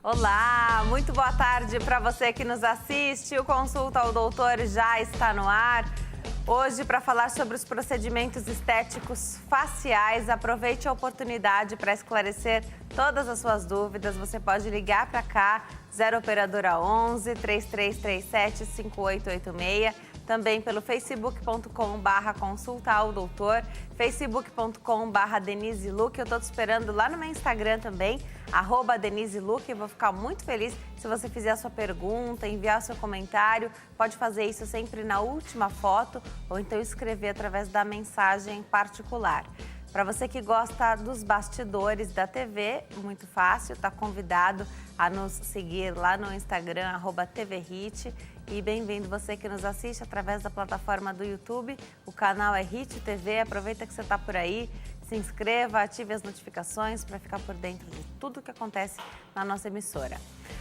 Olá, muito boa tarde para você que nos assiste. O Consulta ao Doutor já está no ar. Hoje, para falar sobre os procedimentos estéticos faciais, aproveite a oportunidade para esclarecer todas as suas dúvidas. Você pode ligar para cá, 0 Operadora 11 3337 5886. Também pelo facebook.com/consulta ao doutor, facebook.com/Denise Luque. Eu estou te esperando lá no meu Instagram também, @Denise Luque. Vou ficar muito feliz se você fizer a sua pergunta, enviar seu comentário. Pode fazer isso sempre na última foto ou então escrever através da mensagem particular. Para você que gosta dos bastidores da TV, muito fácil, está convidado a nos seguir lá no Instagram, @TVHit. E bem-vindo você que nos assiste através da plataforma do YouTube. O canal é Hit TV. Aproveita que você está por aí, se inscreva, ative as notificações para ficar por dentro de tudo que acontece na nossa emissora.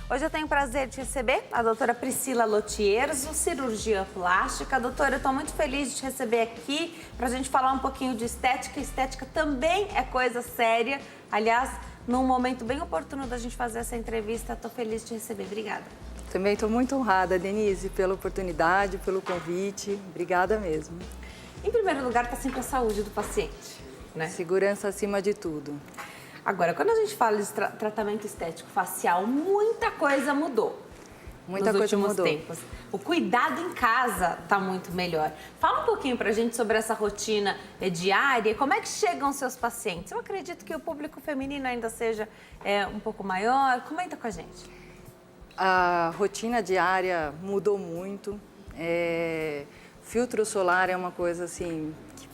Hoje eu tenho o prazer de receber a doutora Priscila Lotierzo, cirurgia plástica. Doutora, eu estou muito feliz de te receber aqui para a gente falar um pouquinho de estética. Estética também é coisa séria. Aliás, num momento bem oportuno da gente fazer essa entrevista, estou feliz de te receber. Obrigada. Também estou muito honrada, Denise, pela oportunidade, pelo convite. Obrigada mesmo. Em primeiro lugar, está sempre a saúde do paciente, né? Segurança acima de tudo. Agora, quando a gente fala de tratamento estético facial, muita coisa mudou. Muita nos coisa últimos mudou. tempos. O cuidado em casa está muito melhor. Fala um pouquinho pra gente sobre essa rotina diária. Como é que chegam os seus pacientes? Eu acredito que o público feminino ainda seja um pouco maior. Comenta com a gente. A rotina diária mudou muito. Filtro solar é uma coisa assim que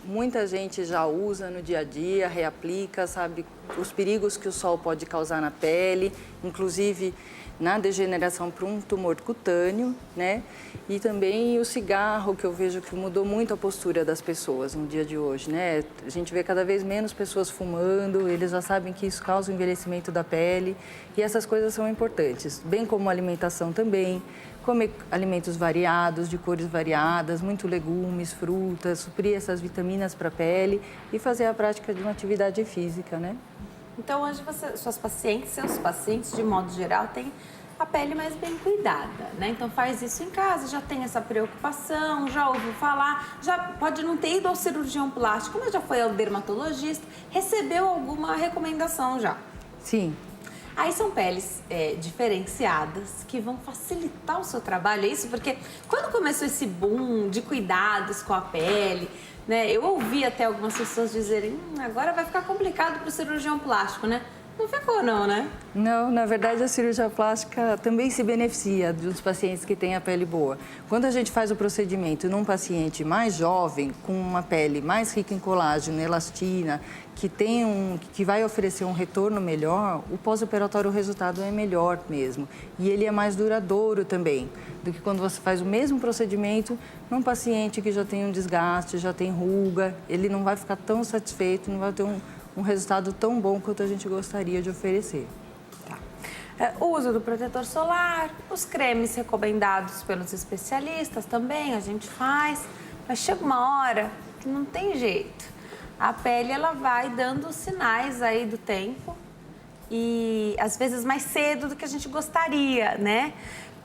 muita gente já usa no dia a dia, reaplica, sabe os perigos que o sol pode causar na pele, inclusive na degeneração para um tumor cutâneo, né? E também o cigarro, que eu vejo que mudou muito a postura das pessoas no dia de hoje, né? A gente vê cada vez menos pessoas fumando, eles já sabem que isso causa o envelhecimento da pele e essas coisas são importantes, bem como a alimentação também, comer alimentos variados, de cores variadas, muito legumes, frutas, suprir essas vitaminas para a pele e fazer a prática de uma atividade física, né? Então, hoje seus pacientes, de modo geral, têm a pele mais bem cuidada, né? Então, faz isso em casa, já tem essa preocupação, já ouviu falar, já pode não ter ido ao cirurgião plástico, mas já foi ao dermatologista, recebeu alguma recomendação já. Sim. Aí são peles diferenciadas que vão facilitar o seu trabalho, é isso? Porque quando começou esse boom de cuidados com a pele, né, eu ouvi até algumas pessoas dizerem agora vai ficar complicado para o cirurgião plástico, né? Não ficou não, né? Não, na verdade a cirurgia plástica também se beneficia dos pacientes que têm a pele boa. Quando a gente faz o procedimento num paciente mais jovem, com uma pele mais rica em colágeno, elastina, que vai oferecer um retorno melhor, o pós-operatório o resultado é melhor mesmo. E ele é mais duradouro também, do que quando você faz o mesmo procedimento num paciente que já tem um desgaste, já tem ruga, ele não vai ficar tão satisfeito, não vai ter um resultado tão bom quanto a gente gostaria de oferecer. Tá. O uso do protetor solar, os cremes recomendados pelos especialistas também a gente faz, mas chega uma hora que não tem jeito. A pele ela vai dando sinais aí do tempo e às vezes mais cedo do que a gente gostaria, né?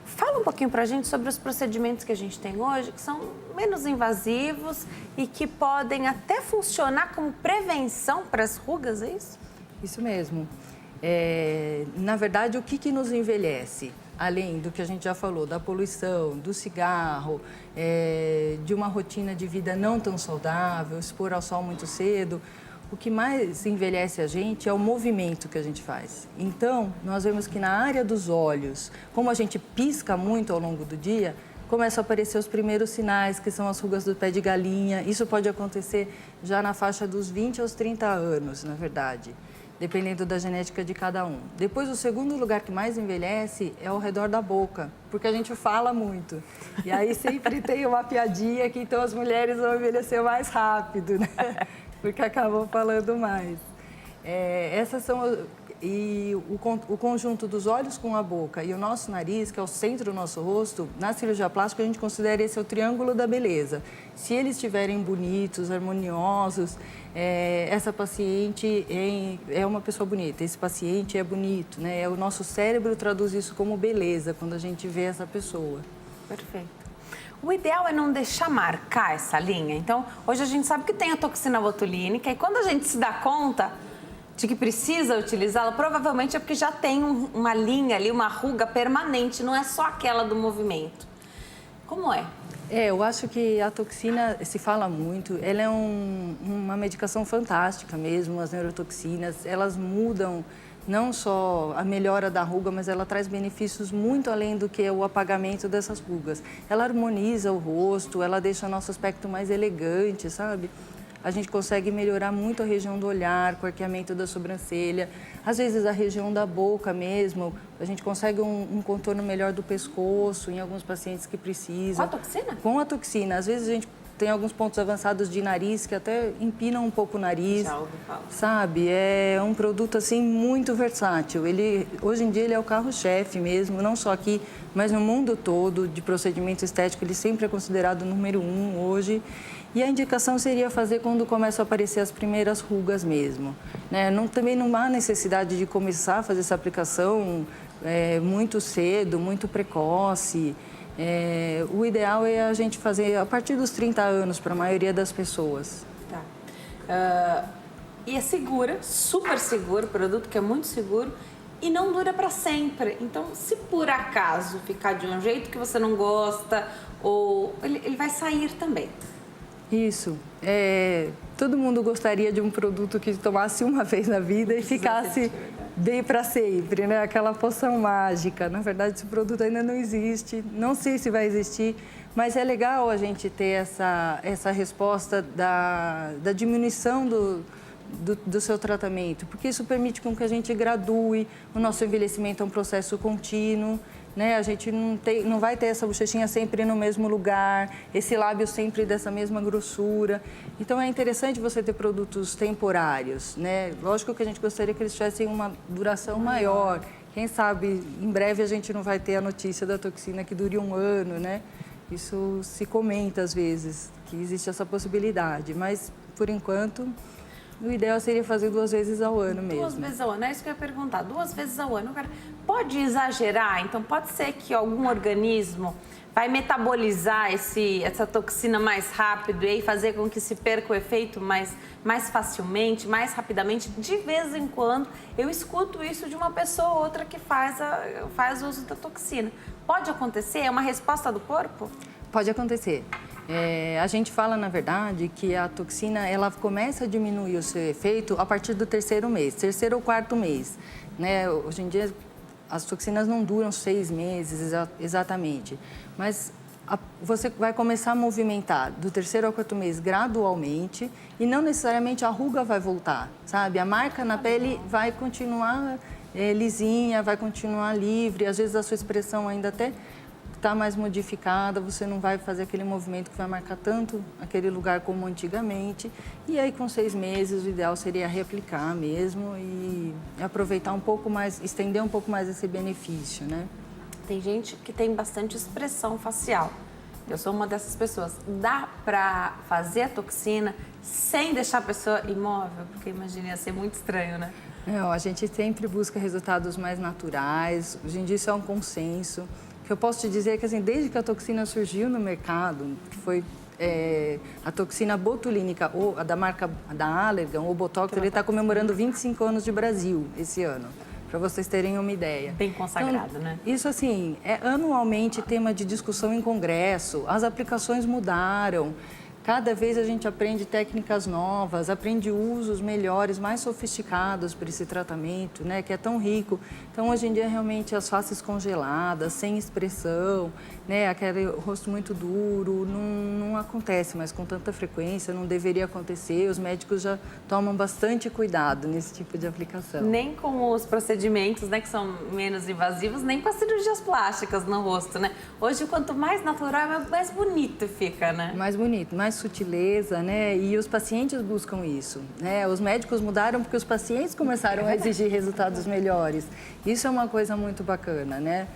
Fala um pouquinho pra gente sobre os procedimentos que a gente tem hoje, que são menos invasivos e que podem até funcionar como prevenção para as rugas, é isso? Isso mesmo. Na verdade, o que nos envelhece? Além do que a gente já falou, da poluição, do cigarro, de uma rotina de vida não tão saudável, expor ao sol muito cedo, o que mais envelhece a gente é o movimento que a gente faz. Então, nós vemos que na área dos olhos, como a gente pisca muito ao longo do dia, começam a aparecer os primeiros sinais, que são as rugas do pé de galinha. Isso pode acontecer já na faixa dos 20 aos 30 anos, na verdade, dependendo da genética de cada um. Depois, o segundo lugar que mais envelhece é ao redor da boca, porque a gente fala muito. E aí sempre tem uma piadinha que então as mulheres vão envelhecer mais rápido, né? Porque acabam falando mais. E o conjunto dos olhos com a boca e o nosso nariz, que é o centro do nosso rosto, na cirurgia plástica a gente considera esse o triângulo da beleza. Se eles estiverem bonitos, harmoniosos, essa paciente é uma pessoa bonita, esse paciente é bonito, né? O nosso cérebro traduz isso como beleza quando a gente vê essa pessoa. Perfeito. O ideal é não deixar marcar essa linha. Então, hoje a gente sabe que tem a toxina botulínica e quando a gente se dá conta de que precisa utilizá-la, provavelmente é porque já tem uma linha ali, uma ruga permanente, não é só aquela do movimento. Como é? Eu acho que a toxina, se fala muito, ela é uma medicação fantástica mesmo, as neurotoxinas, elas mudam não só a melhora da ruga, mas ela traz benefícios muito além do que o apagamento dessas rugas. Ela harmoniza o rosto, ela deixa nosso aspecto mais elegante, sabe? A gente consegue melhorar muito a região do olhar, com o arqueamento da sobrancelha. Às vezes a região da boca mesmo, a gente consegue um contorno melhor do pescoço em alguns pacientes que precisam. Com a toxina? Com a toxina. Às vezes a gente tem alguns pontos avançados de nariz que até empinam um pouco o nariz. Já ouvi falar. Sabe, é um produto assim muito versátil. Hoje em dia ele é o carro-chefe mesmo, não só aqui, mas no mundo todo de procedimento estético. Ele sempre é considerado o número 1 hoje. E a indicação seria fazer quando começam a aparecer as primeiras rugas mesmo, né? Também não há necessidade de começar a fazer essa aplicação muito cedo, muito precoce. O ideal é a gente fazer a partir dos 30 anos para a maioria das pessoas. Tá. E é segura, super seguro, produto que é muito seguro e não dura para sempre. Então, se por acaso ficar de um jeito que você não gosta, ou ele vai sair também. Isso. Todo mundo gostaria de um produto que tomasse uma vez na vida e ficasse bem para sempre, né? Aquela poção mágica. Na verdade, esse produto ainda não existe, não sei se vai existir, mas é legal a gente ter essa resposta da diminuição do seu tratamento, porque isso permite com que a gente gradue. O nosso envelhecimento é um processo contínuo, né? A gente não vai ter essa bochechinha sempre no mesmo lugar, esse lábio sempre dessa mesma grossura. Então, é interessante você ter produtos temporários, né? Lógico que a gente gostaria que eles tivessem uma duração maior. Quem sabe, em breve, a gente não vai ter a notícia da toxina que dure 1 ano, né? Isso se comenta, às vezes, que existe essa possibilidade. Mas, por enquanto, o ideal seria fazer 2 vezes ao ano mesmo. 2 vezes ao ano, é isso que eu ia perguntar. 2 vezes ao ano, cara, pode exagerar? Então, pode ser que algum organismo vai metabolizar essa toxina mais rápido e aí fazer com que se perca o efeito mais facilmente, mais rapidamente. De vez em quando, eu escuto isso de uma pessoa ou outra que faz uso da toxina. Pode acontecer? É uma resposta do corpo? Pode acontecer. A gente fala, na verdade, que a toxina ela começa a diminuir o seu efeito a partir do 3º mês, 3º ou 4º mês, né? Hoje em dia, as toxinas não duram 6 meses exatamente, mas você vai começar a movimentar do 3º ao 4º mês gradualmente e não necessariamente a ruga vai voltar, sabe? A marca na pele vai continuar lisinha, vai continuar livre, às vezes a sua expressão ainda até está mais modificada, você não vai fazer aquele movimento que vai marcar tanto aquele lugar como antigamente. E aí, com 6 meses, o ideal seria reaplicar mesmo e aproveitar um pouco mais, estender um pouco mais esse benefício, né? Tem gente que tem bastante expressão facial. Eu sou uma dessas pessoas. Dá para fazer a toxina sem deixar a pessoa imóvel? Porque imagina, ia ser muito estranho, né? Não, a gente sempre busca resultados mais naturais. Hoje em dia isso é um consenso. O que eu posso te dizer é que, assim, desde que a toxina surgiu no mercado, que foi a toxina botulínica, ou a da marca da Allergan, ou Botox, ele está comemorando 25 anos de Brasil esse ano, para vocês terem uma ideia. Bem consagrado, então, né? Isso, assim, é anualmente tema de discussão em congresso, as aplicações mudaram. Cada vez a gente aprende técnicas novas, aprende usos melhores, mais sofisticados para esse tratamento, né, que é tão rico. Então, hoje em dia, realmente, as faces congeladas, sem expressão, né, aquele rosto muito duro, não acontece mais com tanta frequência, não deveria acontecer. Os médicos já tomam bastante cuidado nesse tipo de aplicação. Nem com os procedimentos, né, que são menos invasivos, nem com as cirurgias plásticas no rosto, né? Hoje, quanto mais natural, mais bonito fica, né? Mais bonito, mais mais sutileza, né? E os pacientes buscam isso, né? Os médicos mudaram porque os pacientes começaram a exigir resultados melhores. Isso é uma coisa muito bacana, né?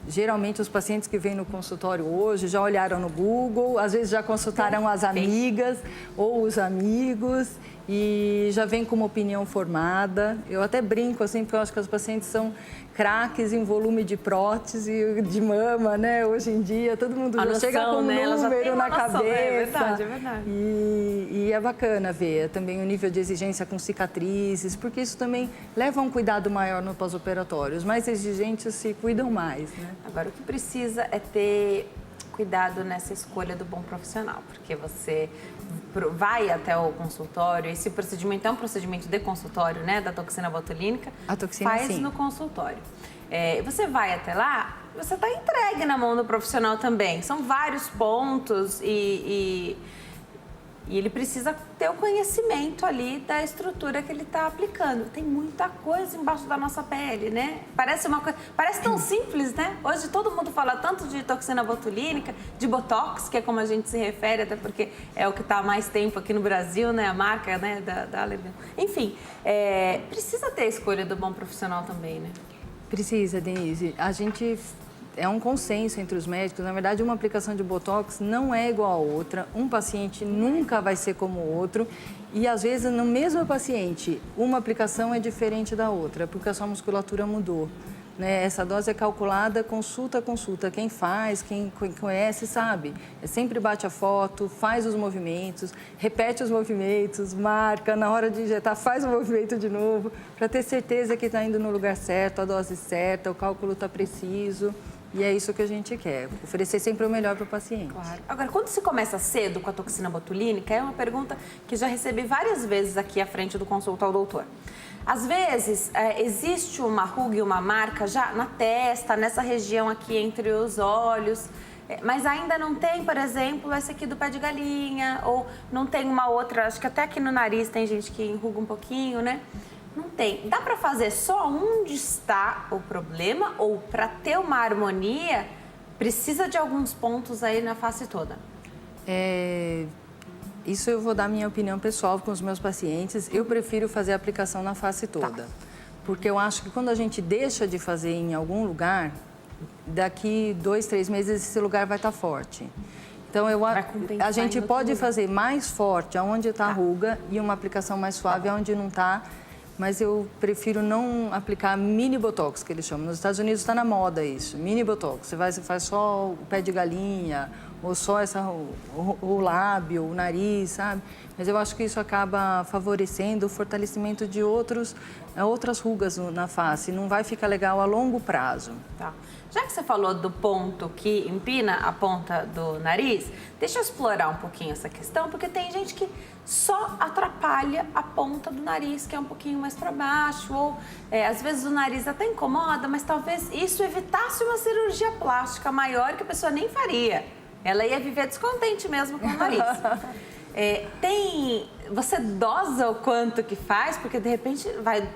Geralmente, os pacientes que vêm no consultório hoje já olharam no Google, às vezes já consultaram as amigas ou os amigos e já vêm com uma opinião formada. Eu até brinco, assim, porque eu acho que os pacientes são craques em volume de prótese, de mama, né? Hoje em dia, todo mundo já chega com um número na cabeça. É verdade, é verdade. E é bacana ver também o nível de exigência com cicatrizes, porque isso também leva a um cuidado maior no pós-operatório. Os mais exigentes se cuidam mais, né? Agora, o que precisa é ter cuidado nessa escolha do bom profissional, porque você vai até o consultório, esse procedimento é um procedimento de consultório, né, da toxina botulínica, a toxina, faz sim, no consultório. Você vai até lá, você está entregue na mão do profissional também. São vários pontos e ele precisa ter o conhecimento ali da estrutura que ele está aplicando. Tem muita coisa embaixo da nossa pele, né? Parece tão simples, né? Hoje todo mundo fala tanto de toxina botulínica, de botox, que é como a gente se refere, até porque é o que está há mais tempo aqui no Brasil, né? A marca, né? Da Allergan. Enfim, precisa ter a escolha do bom profissional também, né? Precisa, Denise. É um consenso entre os médicos. Na verdade, uma aplicação de Botox não é igual a outra. Um paciente nunca vai ser como o outro. E, às vezes, no mesmo paciente, uma aplicação é diferente da outra, porque a sua musculatura mudou, né? Essa dose é calculada consulta a consulta. Quem faz, quem conhece, sabe. Sempre bate a foto, faz os movimentos, repete os movimentos, marca, na hora de injetar, faz o movimento de novo, para ter certeza que está indo no lugar certo, a dose certa, o cálculo está preciso. E é isso que a gente quer, oferecer sempre o melhor para o paciente. Claro. Agora, quando se começa cedo com a toxina botulínica, é uma pergunta que já recebi várias vezes aqui à frente do consultório ao doutor. Às vezes, existe uma ruga e uma marca já na testa, nessa região aqui entre os olhos, mas ainda não tem, por exemplo, essa aqui do pé de galinha, ou não tem uma outra, acho que até aqui no nariz tem gente que enruga um pouquinho, né? Não tem. Dá para fazer só onde está o problema ou para ter uma harmonia, precisa de alguns pontos aí na face toda? Isso eu vou dar minha opinião pessoal com os meus pacientes. Eu prefiro fazer a aplicação na face toda. Porque eu acho que quando a gente deixa de fazer em algum lugar, daqui 2, 3 meses esse lugar vai estar forte. Então, a gente pode fazer mais forte onde está a ruga e uma aplicação mais suave onde não está. Mas eu prefiro não aplicar mini botox, que eles chamam. Nos Estados Unidos está na moda isso, mini botox. Você faz só o pé de galinha, ou só o lábio, o nariz, sabe? Mas eu acho que isso acaba favorecendo o fortalecimento de outras rugas na face. Não vai ficar legal a longo prazo. Tá. Já que você falou do ponto que empina a ponta do nariz, deixa eu explorar um pouquinho essa questão, porque tem gente que só atrapalha a ponta do nariz, que é um pouquinho mais para baixo, ou às vezes o nariz até incomoda, mas talvez isso evitasse uma cirurgia plástica maior que a pessoa nem faria. Ela ia viver descontente mesmo com o nariz. Você dosa o quanto que faz, porque de repente vai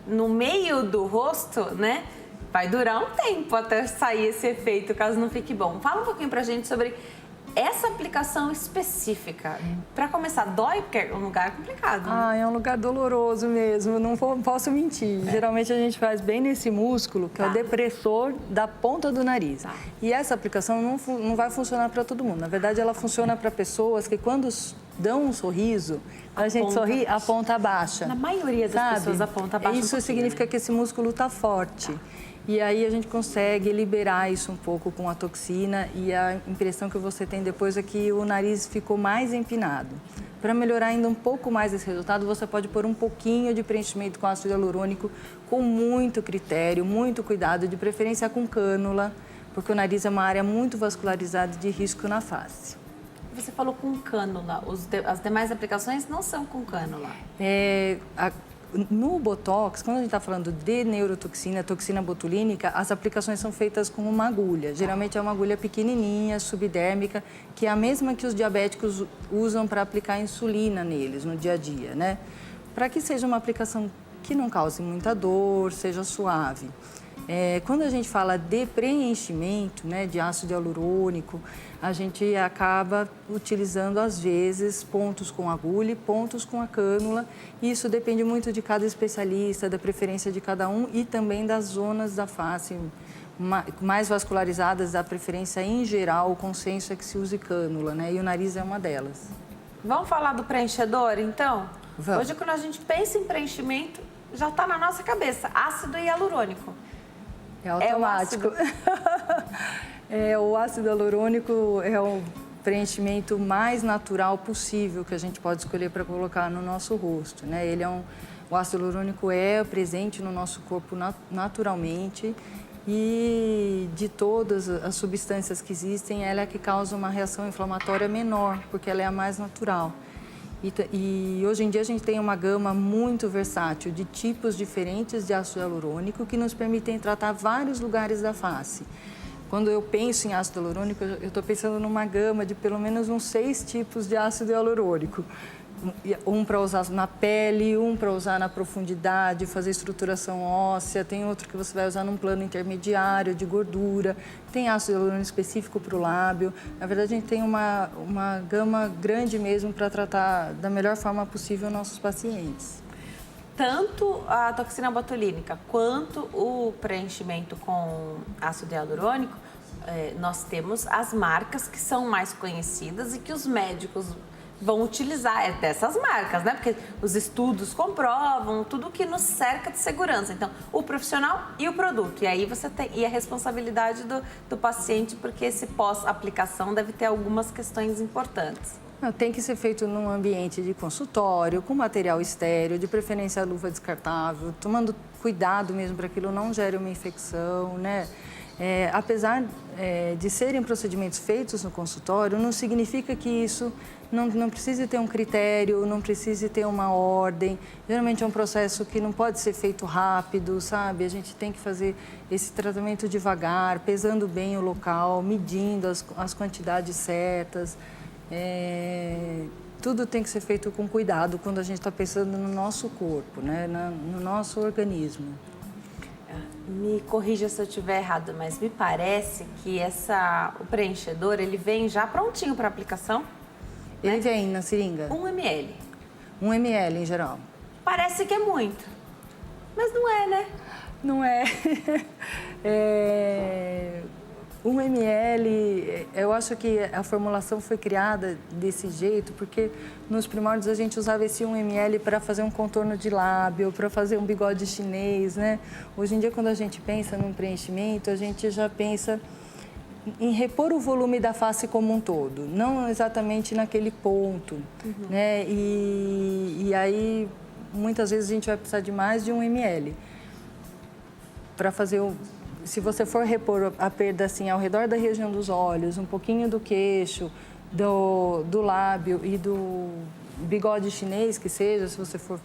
no meio do rosto, né? Vai durar um tempo até sair esse efeito, caso não fique bom. Fala um pouquinho pra gente sobre essa aplicação específica. Para começar, dói porque é um lugar complicado, né? É um lugar doloroso mesmo, não posso mentir. Geralmente a gente faz bem nesse músculo, que é o depressor da ponta do nariz. E essa aplicação não vai funcionar para todo mundo. Na verdade, ela funciona para pessoas que quando dão um sorriso, a gente sorri, a ponta baixa. Na maioria das pessoas, a ponta baixa. Isso significa que esse músculo está forte. E aí a gente consegue liberar isso um pouco com a toxina e a impressão que você tem depois é que o nariz ficou mais empinado. Para melhorar ainda um pouco mais esse resultado, você pode pôr um pouquinho de preenchimento com ácido hialurônico com muito critério, muito cuidado, de preferência com cânula, porque o nariz é uma área muito vascularizada de risco na face. Você falou com cânula, as demais aplicações não são com cânula? No Botox, quando a gente está falando de neurotoxina, toxina botulínica, as aplicações são feitas com uma agulha. Geralmente é uma agulha pequenininha, subdérmica, que é a mesma que os diabéticos usam para aplicar insulina neles no dia a dia, né? Para que seja uma aplicação que não cause muita dor, seja suave. Quando a gente fala de preenchimento, né, de ácido hialurônico, a gente acaba utilizando, às vezes, pontos com agulha e pontos com a cânula. Isso depende muito de cada especialista, da preferência de cada um e também das zonas da face mais vascularizadas, da preferência em geral, o consenso é que se use cânula, né? E o nariz é uma delas. Vamos falar do preenchedor, então? Vamos. Hoje, quando a gente pensa em preenchimento, já está na nossa cabeça, ácido hialurônico. É automático. O ácido hialurônico é o preenchimento mais natural possível que a gente pode escolher para colocar no nosso rosto, né? O ácido hialurônico é presente no nosso corpo naturalmente e de todas as substâncias que existem, ela é a que causa uma reação inflamatória menor, porque ela é a mais natural. E hoje em dia a gente tem uma gama muito versátil de tipos diferentes de ácido hialurônico que nos permitem tratar vários lugares da face. Quando eu penso em ácido hialurônico, eu estou pensando numa gama de pelo menos uns 6 tipos de ácido hialurônico. Um para usar na pele, um para usar na profundidade, fazer estruturação óssea, tem outro que você vai usar num plano intermediário de gordura, tem ácido hialurônico específico para o lábio. Na verdade, a gente tem uma gama grande mesmo para tratar da melhor forma possível nossos pacientes. Tanto a toxina botulínica quanto o preenchimento com ácido hialurônico, nós temos as marcas que são mais conhecidas e que os médicos vão utilizar dessas marcas, né? Porque os estudos comprovam tudo que nos cerca de segurança. Então, o profissional e o produto. E aí você tem a responsabilidade do paciente, porque esse pós-aplicação deve ter algumas questões importantes. Tem que ser feito num ambiente de consultório, com material estéreo, de preferência luva descartável, tomando cuidado mesmo para que aquilo não gere uma infecção, né? Apesar de serem procedimentos feitos no consultório, não significa que isso não precise ter um critério, não precise ter uma ordem. Geralmente é um processo que não pode ser feito rápido, sabe? A gente tem que fazer esse tratamento devagar, pesando bem o local, medindo as quantidades certas. Tudo tem que ser feito com cuidado quando a gente está pensando no nosso corpo, né? No nosso organismo. Me corrija se eu estiver errado, mas me parece que o preenchedor, ele vem já prontinho para aplicação. Ele vem na seringa? 1 ml. 1 ml em geral. Parece que é muito, mas não é, né? Não é. 1 ml, eu acho que a formulação foi criada desse jeito, porque nos primórdios a gente usava esse 1 ml para fazer um contorno de lábio, para fazer um bigode chinês, né? Hoje em dia, quando a gente pensa num preenchimento, a gente já pensa em repor o volume da face como um todo, não exatamente naquele ponto, né? E aí, muitas vezes a gente vai precisar de mais de 1 ml para fazer se você for repor a perda assim ao redor da região dos olhos, um pouquinho do queixo, do lábio e do bigode chinês, que seja, se você for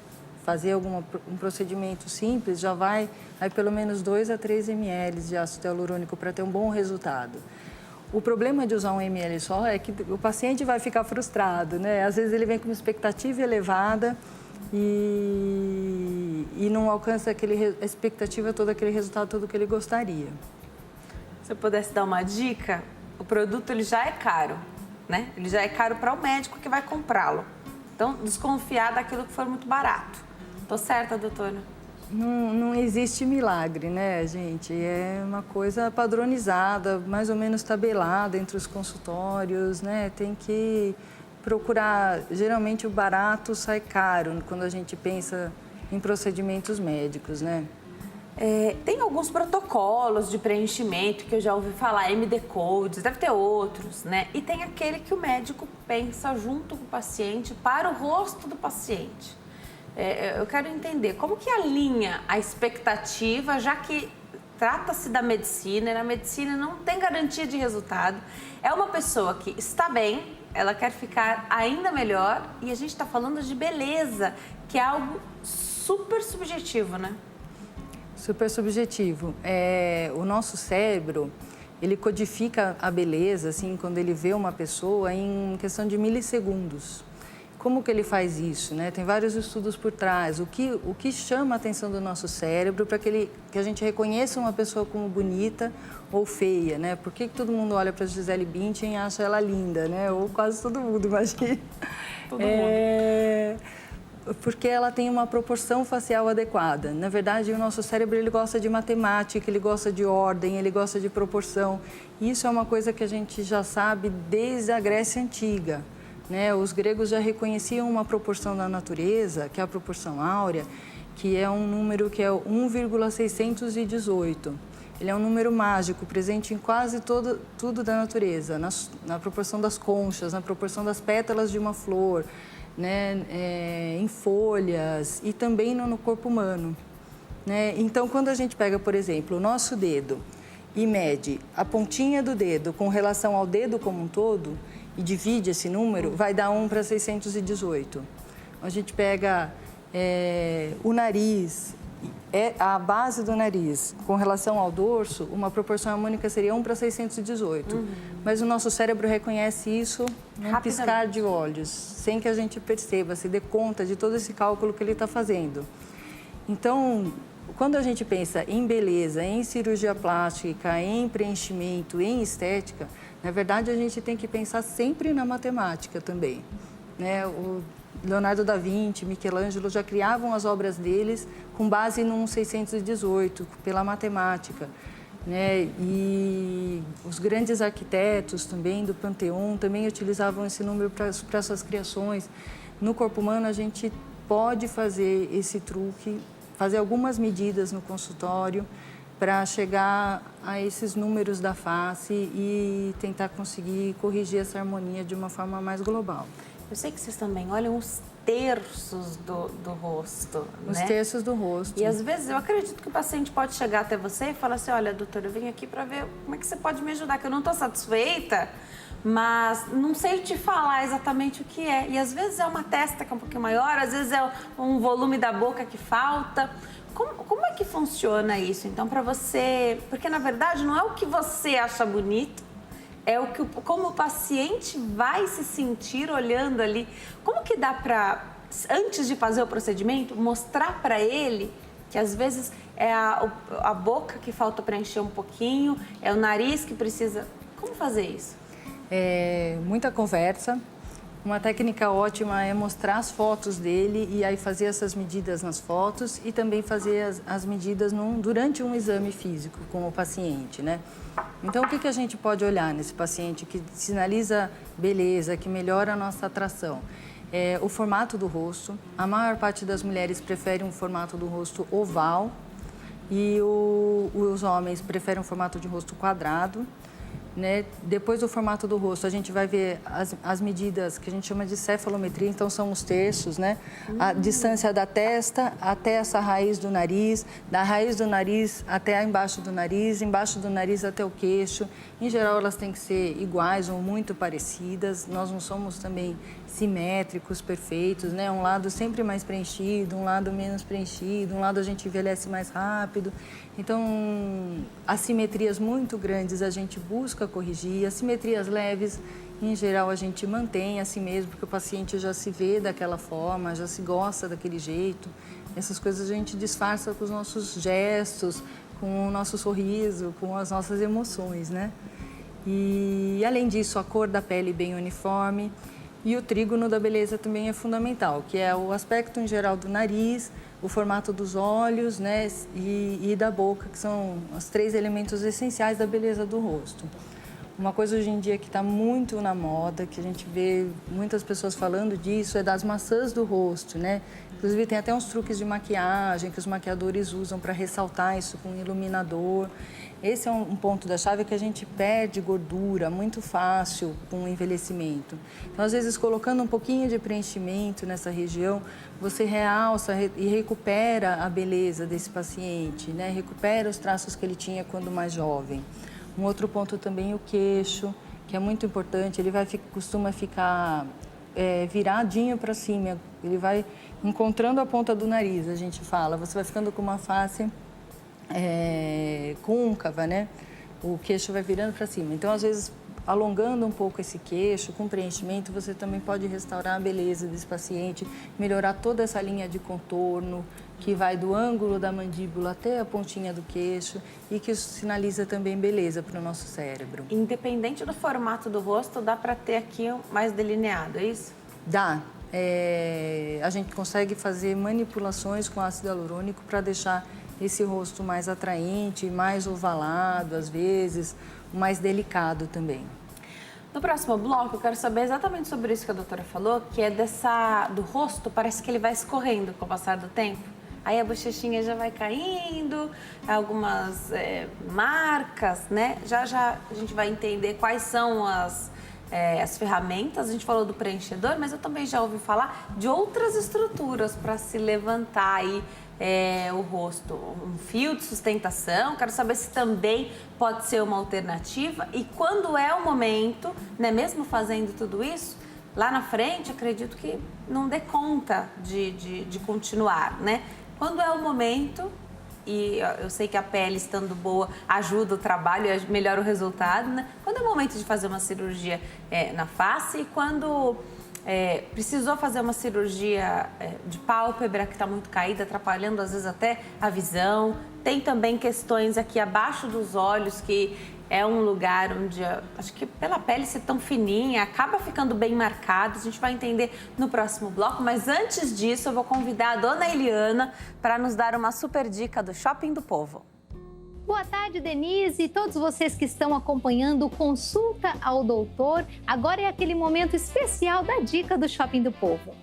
fazer um procedimento simples, já vai pelo menos 2 a 3 ml de ácido hialurônico para ter um bom resultado. O problema de usar 1 ml só é que o paciente vai ficar frustrado, né? Às vezes ele vem com uma expectativa elevada e não alcança a expectativa toda, aquele resultado todo que ele gostaria. Se eu pudesse dar uma dica, o produto ele já é caro, né? Ele já é caro para o médico que vai comprá-lo. Então, desconfiar daquilo que for muito barato. Tô certa, doutora? Não existe milagre, né, gente? É uma coisa padronizada, mais ou menos tabelada entre os consultórios, né? Tem que procurar. Geralmente o barato sai caro quando a gente pensa em procedimentos médicos, né? Tem alguns protocolos de preenchimento que eu já ouvi falar, MD Codes, deve ter outros, né? E tem aquele que o médico pensa junto com o paciente para o rosto do paciente. Eu quero entender como que alinha a expectativa, já que trata-se da medicina, e na medicina não tem garantia de resultado. É uma pessoa que está bem, ela quer ficar ainda melhor e a gente está falando de beleza, que é algo super subjetivo, né? Super subjetivo. O nosso cérebro, ele codifica a beleza, assim, quando ele vê uma pessoa em questão de milissegundos. Como que ele faz isso, né? Tem vários estudos por trás. O que chama a atenção do nosso cérebro para que a gente reconheça uma pessoa como bonita ou feia, né? Por que todo mundo olha para a Gisele Bündchen e acha ela linda, né? Ou quase todo mundo, imagina. Todo mundo. Porque ela tem uma proporção facial adequada. Na verdade, o nosso cérebro ele gosta de matemática, ele gosta de ordem, ele gosta de proporção. Isso é uma coisa que a gente já sabe desde a Grécia Antiga. Né? Os gregos já reconheciam uma proporção da natureza, que é a proporção áurea, que é um número que é 1,618. Ele é um número mágico, presente em quase tudo da natureza, na proporção das conchas, na proporção das pétalas de uma flor, né? Em folhas e também no corpo humano. Né? Então, quando a gente pega, por exemplo, o nosso dedo e mede a pontinha do dedo com relação ao dedo como um todo, e divide esse número, vai dar 1/618. A gente pega o nariz, a base do nariz, com relação ao dorso, uma proporção harmônica seria 1/618. Mas o nosso cérebro reconhece isso num piscar de olhos, sem que a gente perceba, se dê conta de todo esse cálculo que ele está fazendo. Então, quando a gente pensa em beleza, em cirurgia plástica, em preenchimento, em estética, na verdade, a gente tem que pensar sempre na matemática também. Né? O Leonardo da Vinci, Michelangelo já criavam as obras deles com base no 618, pela matemática. Né? E os grandes arquitetos também do Panteão também utilizavam esse número para suas criações. No corpo humano, a gente pode fazer esse truque, fazer algumas medidas no consultório, para chegar a esses números da face e tentar conseguir corrigir essa harmonia de uma forma mais global. Eu sei que vocês também olham os terços do rosto, Os né? terços do rosto. E às vezes eu acredito que o paciente pode chegar até você e falar assim, olha, doutora, eu vim aqui para ver como é que você pode me ajudar, que eu não estou satisfeita, mas não sei te falar exatamente o que é. E às vezes é uma testa que é um pouquinho maior, às vezes é um volume da boca que falta. Como é que funciona isso, então, para você? Porque, na verdade, não é o que você acha bonito, é como o paciente vai se sentir olhando ali. Como que dá para, antes de fazer o procedimento, mostrar para ele que, às vezes, é a boca que falta preencher um pouquinho, é o nariz que precisa... Como fazer isso? Muita conversa. Uma técnica ótima é mostrar as fotos dele e aí fazer essas medidas nas fotos e também fazer as medidas durante um exame físico com o paciente, né? Então, o que a gente pode olhar nesse paciente que sinaliza beleza, que melhora a nossa atração? O formato do rosto. A maior parte das mulheres prefere um formato do rosto oval e os homens preferem um formato de rosto quadrado. Né? Depois do formato do rosto, a gente vai ver as medidas que a gente chama de cefalometria, então são os terços, né? A distância da testa até essa raiz do nariz, da raiz do nariz até embaixo do nariz até o queixo. Em geral, elas têm que ser iguais ou muito parecidas. Nós não somos também simétricos, perfeitos, né? Um lado sempre mais preenchido, um lado menos preenchido, um lado a gente envelhece mais rápido. Então, assimetrias muito grandes a gente busca corrigir, assimetrias leves, em geral, a gente mantém assim mesmo, porque o paciente já se vê daquela forma, já se gosta daquele jeito. Essas coisas a gente disfarça com os nossos gestos, com o nosso sorriso, com as nossas emoções, né? E, além disso, a cor da pele bem uniforme. E o trígono da beleza também é fundamental, que é o aspecto em geral do nariz, o formato dos olhos, né, e da boca, que são os 3 elementos essenciais da beleza do rosto. Uma coisa hoje em dia que está muito na moda, que a gente vê muitas pessoas falando disso, é das maçãs do rosto, né? Inclusive tem até uns truques de maquiagem que os maquiadores usam para ressaltar isso com iluminador. Esse é um ponto da chave que a gente perde gordura muito fácil com o envelhecimento. Então, às vezes, colocando um pouquinho de preenchimento nessa região, você realça e recupera a beleza desse paciente, né? Recupera os traços que ele tinha quando mais jovem. Um outro ponto também, o queixo, que é muito importante. Ele costuma ficar viradinho para cima. Ele vai encontrando a ponta do nariz, a gente fala. Você vai ficando com uma face côncava, né? O queixo vai virando para cima. Então, às vezes, alongando um pouco esse queixo, com preenchimento, você também pode restaurar a beleza desse paciente, melhorar toda essa linha de contorno, que vai do ângulo da mandíbula até a pontinha do queixo e que isso sinaliza também beleza para o nosso cérebro. Independente do formato do rosto, dá para ter aqui mais delineado, é isso? Dá. A gente consegue fazer manipulações com ácido hialurônico para deixar esse rosto mais atraente, mais ovalado, às vezes, mais delicado também. No próximo bloco, eu quero saber exatamente sobre isso que a doutora falou, que é do rosto, parece que ele vai escorrendo com o passar do tempo. Aí a bochechinha já vai caindo, algumas marcas, né? Já a gente vai entender quais são as ferramentas. A gente falou do preenchedor, mas eu também já ouvi falar de outras estruturas para se levantar aí o rosto. Um fio de sustentação, quero saber se também pode ser uma alternativa. E quando é o momento, né, mesmo fazendo tudo isso, lá na frente, acredito que não dê conta de continuar, né? Quando é o momento, e eu sei que a pele estando boa ajuda o trabalho e melhora o resultado, né? Quando é o momento de fazer uma cirurgia na face e quando precisou fazer uma cirurgia de pálpebra que está muito caída, atrapalhando às vezes até a visão. Tem também questões aqui abaixo dos olhos, que é um lugar onde, acho que pela pele ser tão fininha, acaba ficando bem marcado. A gente vai entender no próximo bloco, mas antes disso eu vou convidar a dona Eliana para nos dar uma super dica do Shopping do Povo. Boa tarde, Denise, e todos vocês que estão acompanhando o Consulta ao Doutor. Agora é aquele momento especial da dica do Shopping do Povo.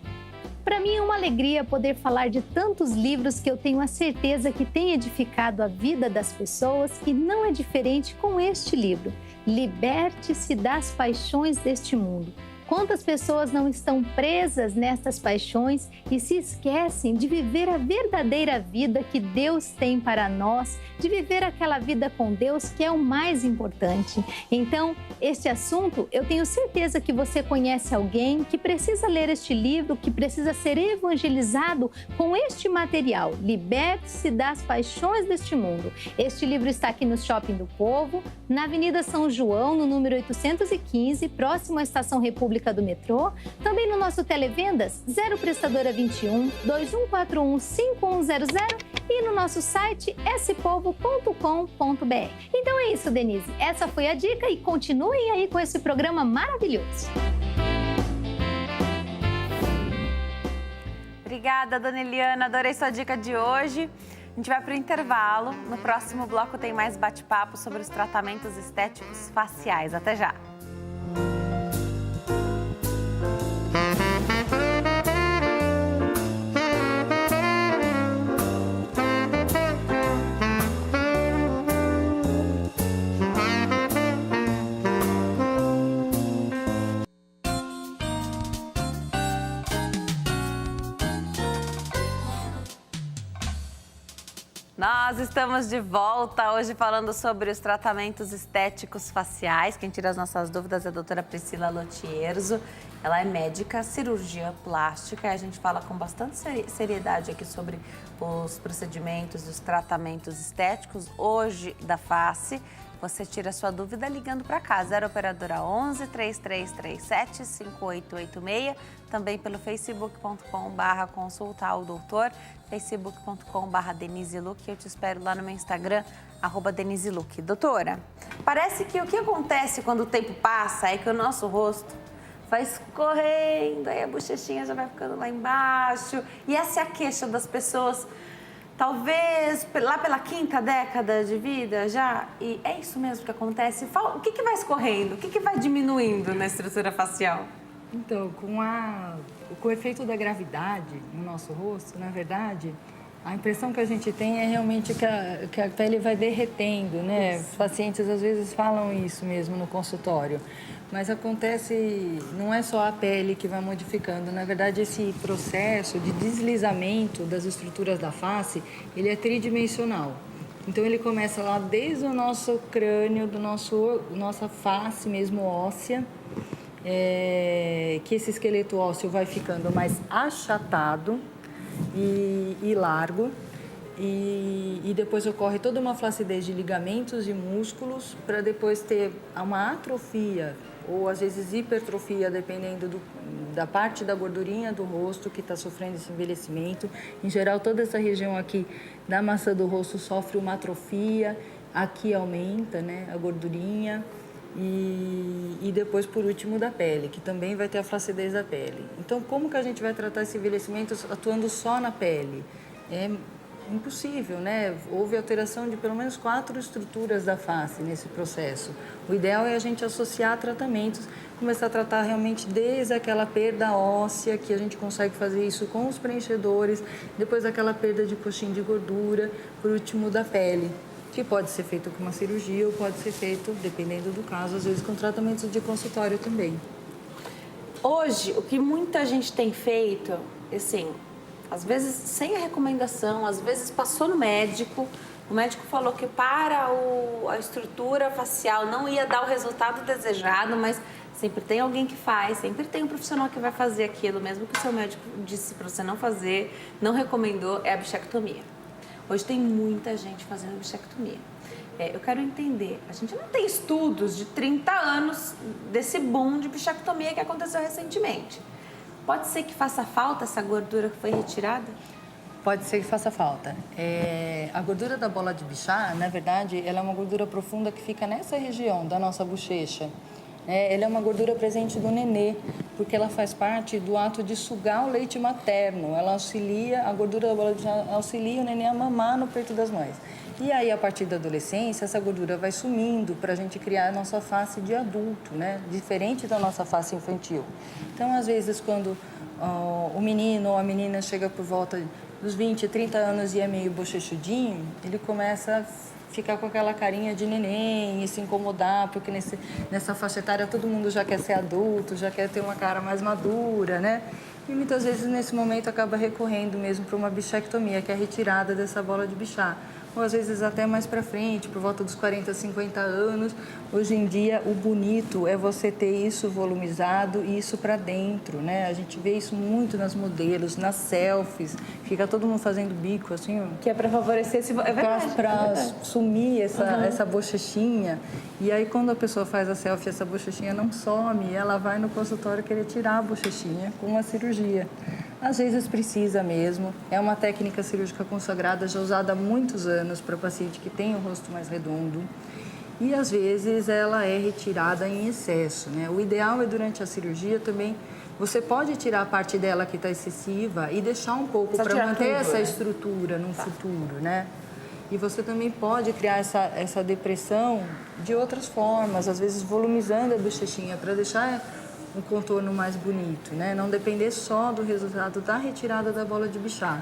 Para mim é uma alegria poder falar de tantos livros que eu tenho a certeza que têm edificado a vida das pessoas, e não é diferente com este livro, Liberte-se das Paixões deste Mundo. Quantas pessoas não estão presas nessas paixões e se esquecem de viver a verdadeira vida que Deus tem para nós, de viver aquela vida com Deus que é o mais importante. Então, este assunto, eu tenho certeza que você conhece alguém que precisa ler este livro, que precisa ser evangelizado com este material, Liberte-se das Paixões deste Mundo. Este livro está aqui no Shopping do Povo, na Avenida São João, no número 815, próximo à Estação República do metrô, também no nosso Televendas 0 Prestadora 21 2141 5100 e no nosso site spovo.com.br. Então é isso, Denise. Essa foi a dica e continuem aí com esse programa maravilhoso. Obrigada, dona Eliana. Adorei sua dica de hoje. A gente vai para o intervalo. No próximo bloco tem mais bate-papo sobre os tratamentos estéticos faciais. Até já! Nós estamos de volta hoje falando sobre os tratamentos estéticos faciais. Quem tira as nossas dúvidas é a doutora Priscila Lotierzo. Ela é médica, cirurgia plástica, e a gente fala com bastante seriedade aqui sobre os procedimentos e os tratamentos estéticos hoje da face. Você tira a sua dúvida ligando para cá, 0 Operadora 11 3337 5886, também pelo facebook.com/consultar o doutor, facebook.com/Denise Luque. Eu te espero lá no meu Instagram, @Denise Luque. Doutora, parece que o que acontece quando o tempo passa é que o nosso rosto vai escorrendo, aí a bochechinha já vai ficando lá embaixo, e essa é a queixa das pessoas. Talvez lá pela 5ª década de vida já, e é isso mesmo que acontece. O que vai escorrendo? O que vai diminuindo na estrutura facial? Então, com o efeito da gravidade no nosso rosto, na verdade, a impressão que a gente tem é realmente que a pele vai derretendo, né? Isso. Os pacientes às vezes falam isso mesmo no consultório. Mas acontece, não é só a pele que vai modificando. Na verdade, esse processo de deslizamento das estruturas da face, ele é tridimensional. Então, ele começa lá desde o nosso crânio, nossa face mesmo óssea, que esse esqueleto ósseo vai ficando mais achatado e largo. e depois ocorre toda uma flacidez de ligamentos e músculos para depois ter uma atrofia ou às vezes hipertrofia, dependendo da parte da gordurinha do rosto que está sofrendo esse envelhecimento. Em geral, toda essa região aqui da maçã do rosto sofre uma atrofia, aqui aumenta, né, a gordurinha. E depois, por último, da pele, que também vai ter a flacidez da pele. Então, como que a gente vai tratar esse envelhecimento atuando só na pele? É impossível, né? Houve alteração de pelo menos 4 estruturas da face nesse processo. O ideal é a gente associar tratamentos, começar a tratar realmente desde aquela perda óssea, que a gente consegue fazer isso com os preenchedores, depois aquela perda de coxinha de gordura, por último, da pele, que pode ser feito com uma cirurgia ou pode ser feito, dependendo do caso, às vezes com tratamentos de consultório também. Hoje, o que muita gente tem feito, assim, às vezes sem a recomendação, às vezes passou no médico, o médico falou que para a estrutura facial não ia dar o resultado desejado, mas sempre tem alguém que faz, sempre tem um profissional que vai fazer aquilo, mesmo que o seu médico disse para você não fazer, não recomendou, é a bichectomia. Hoje tem muita gente fazendo bichectomia. Eu quero entender, a gente não tem estudos de 30 anos desse boom de bichectomia que aconteceu recentemente. Pode ser que faça falta essa gordura que foi retirada? Pode ser que faça falta. A gordura da bola de Bichat, na verdade, ela é uma gordura profunda que fica nessa região da nossa bochecha. Ela é uma gordura presente do nenê, porque ela faz parte do ato de sugar o leite materno. Ela auxilia, a gordura da bola de Bichat auxilia o nenê a mamar no peito das mães. E aí, a partir da adolescência, essa gordura vai sumindo para a gente criar a nossa face de adulto, né? Diferente da nossa face infantil. Então, às vezes, quando o menino ou a menina chega por volta dos 20, 30 anos e é meio bochechudinho, ele começa a ficar com aquela carinha de neném e se incomodar, porque nessa faixa etária todo mundo já quer ser adulto, já quer ter uma cara mais madura, né? E muitas vezes, nesse momento, acaba recorrendo mesmo para uma bichectomia, que é a retirada dessa bola de Bichat. Ou às vezes até mais para frente, por volta dos 40, 50 anos. Hoje em dia, o bonito é você ter isso volumizado e isso para dentro, né? A gente vê isso muito nas modelos, nas selfies. Fica todo mundo fazendo bico, assim, ó. Que é para favorecer esse... É verdade. Para sumir essa bochechinha. E aí, quando a pessoa faz a selfie, essa bochechinha não some. Ela vai no consultório querer tirar a bochechinha com uma cirurgia. Às vezes precisa mesmo. É uma técnica cirúrgica consagrada, já usada há muitos anos para paciente que tem o rosto mais redondo. E às vezes ela é retirada em excesso, né? O ideal é durante a cirurgia também, você pode tirar a parte dela que está excessiva e deixar um pouco para manter essa estrutura no futuro, né? E você também pode criar essa depressão de outras formas, às vezes volumizando a bochechinha para deixar um contorno mais bonito, né? Não depender só do resultado da retirada da bola de Bichat.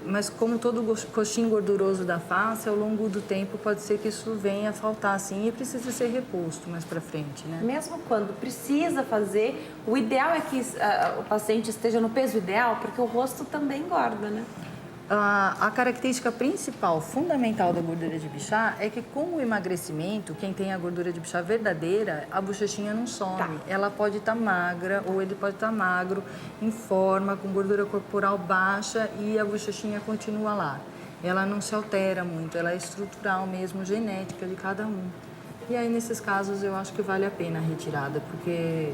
Mas como todo coxim gorduroso da face, ao longo do tempo pode ser que isso venha a faltar, sim, e precisa ser reposto mais para frente, né? Mesmo quando precisa fazer, o ideal é que o paciente esteja no peso ideal, porque o rosto também engorda, né? A característica principal, fundamental da gordura de Bichat é que com o emagrecimento, quem tem a gordura de Bichat verdadeira, a bochechinha não some. Tá. Ela pode estar magra ou ele pode estar magro, em forma, com gordura corporal baixa e a bochechinha continua lá. Ela não se altera muito, ela é estrutural mesmo, genética de cada um. E aí, nesses casos, eu acho que vale a pena a retirada, porque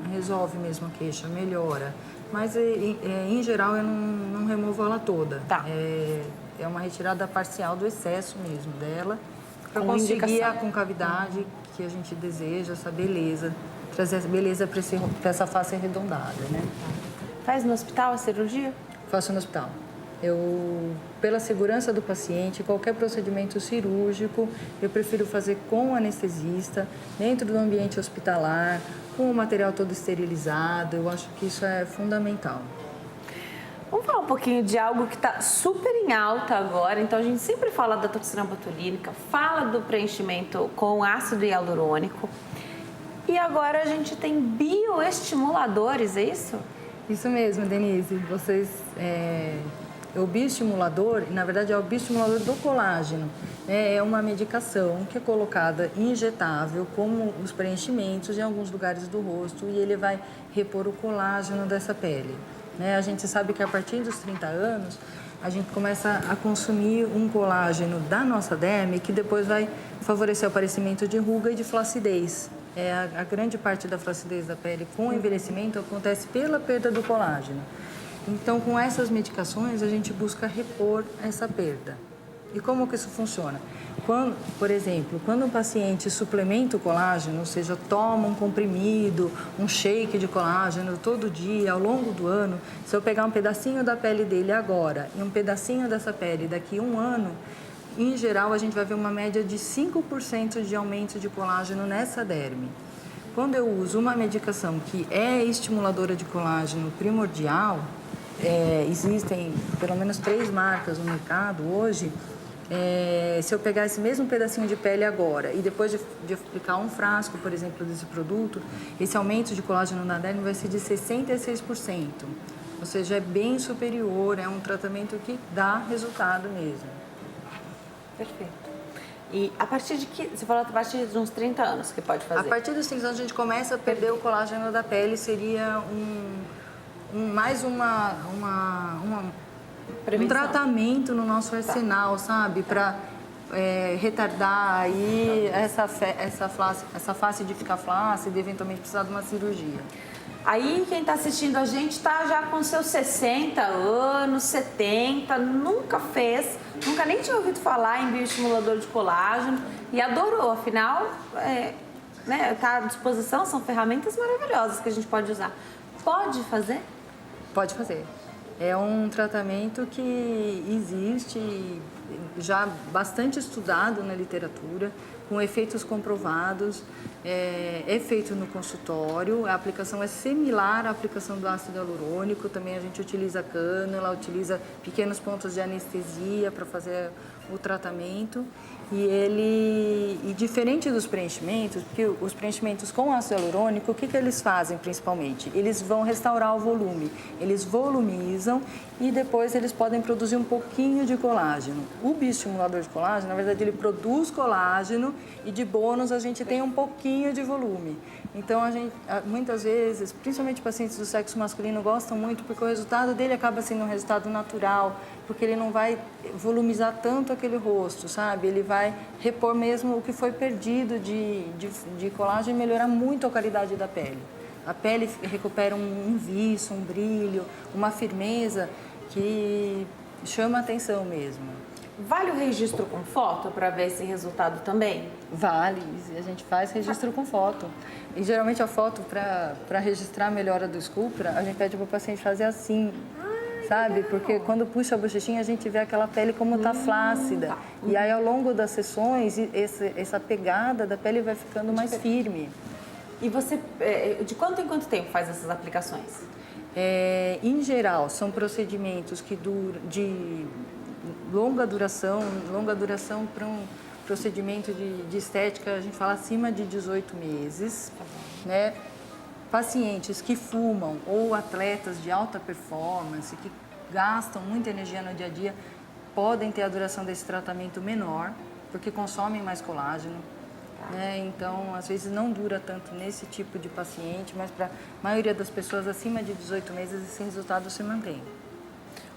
resolve mesmo a queixa, melhora. Mas, em geral, eu não removo ela toda. Tá. É uma retirada parcial do excesso mesmo dela, para conseguir a concavidade que a gente deseja, essa beleza, trazer essa beleza para essa face arredondada, né? Faz no hospital a cirurgia? Faço no hospital. Pela segurança do paciente, qualquer procedimento cirúrgico, eu prefiro fazer com o anestesista, dentro do ambiente hospitalar, com o material todo esterilizado. Eu acho que isso é fundamental. Vamos falar um pouquinho de algo que está super em alta agora. Então, a gente sempre fala da toxina botulínica, fala do preenchimento com ácido hialurônico. E agora a gente tem bioestimuladores, é isso? Isso mesmo, Denise. O bioestimulador, na verdade, é o bioestimulador do colágeno. É uma medicação que é colocada injetável, como os preenchimentos em alguns lugares do rosto, e ele vai repor o colágeno dessa pele. A gente sabe que a partir dos 30 anos, a gente começa a consumir um colágeno da nossa derme que depois vai favorecer o aparecimento de ruga e de flacidez. A grande parte da flacidez da pele com o envelhecimento acontece pela perda do colágeno. Então, com essas medicações, a gente busca repor essa perda. E como que isso funciona? Por exemplo, quando um paciente suplementa o colágeno, ou seja, toma um comprimido, um shake de colágeno todo dia, ao longo do ano, se eu pegar um pedacinho da pele dele agora e um pedacinho dessa pele daqui a um ano, em geral, a gente vai ver uma média de 5% de aumento de colágeno nessa derme. Quando eu uso uma medicação que é estimuladora de colágeno primordial, existem pelo menos 3 marcas no mercado hoje. Se eu pegar esse mesmo pedacinho de pele agora e depois de aplicar um frasco, por exemplo, desse produto, esse aumento de colágeno na derme vai ser de 66%. Ou seja, é bem superior, é um tratamento que dá resultado mesmo. Perfeito. E a partir de que... Você falou a partir de uns 30 anos que pode fazer? A partir dos 30 anos a gente começa a perder o colágeno da pele, seria mais um tratamento no nosso arsenal, sabe? Para retardar aí essa face de ficar flácida e eventualmente precisar de uma cirurgia. Aí quem está assistindo a gente está já com seus 60 anos, 70, nunca nem tinha ouvido falar em bioestimulador de colágeno e adorou, afinal, tá à disposição, são ferramentas maravilhosas que a gente pode usar. Pode fazer? Pode fazer. É um tratamento que existe, já bastante estudado na literatura, com efeitos comprovados, é feito no consultório, a aplicação é similar à aplicação do ácido hialurônico, também a gente utiliza cânula, utiliza pequenos pontos de anestesia para fazer o tratamento. E diferente dos preenchimentos, porque os preenchimentos com ácido hialurônico, o que eles fazem principalmente? Eles vão restaurar o volume, eles volumizam e depois eles podem produzir um pouquinho de colágeno. O bioestimulador de colágeno, na verdade, ele produz colágeno e de bônus a gente tem um pouquinho de volume. Então, muitas vezes, principalmente pacientes do sexo masculino, gostam muito porque o resultado dele acaba sendo um resultado natural, porque ele não vai volumizar tanto aquele rosto, sabe? Ele vai repor mesmo o que foi perdido de colágeno e melhorar muito a qualidade da pele. A pele recupera um viço, um brilho, uma firmeza que chama a atenção mesmo. Vale o registro com foto para ver esse resultado também? Vale, a gente faz registro com foto. E geralmente a foto, para registrar a melhora do Sculptra, a gente pede para o paciente fazer assim, sabe? Porque quando puxa a bochechinha, a gente vê aquela pele como está flácida. E aí, ao longo das sessões, essa pegada da pele vai ficando mais firme. E você, de quanto em quanto tempo faz essas aplicações? Em geral, são procedimentos que duram de longa duração para um procedimento de estética, a gente fala acima de 18 meses, né? Pacientes que fumam ou atletas de alta performance, que gastam muita energia no dia a dia, podem ter a duração desse tratamento menor, porque consomem mais colágeno, né? Então, às vezes não dura tanto nesse tipo de paciente, mas para a maioria das pessoas acima de 18 meses esse resultado se mantém.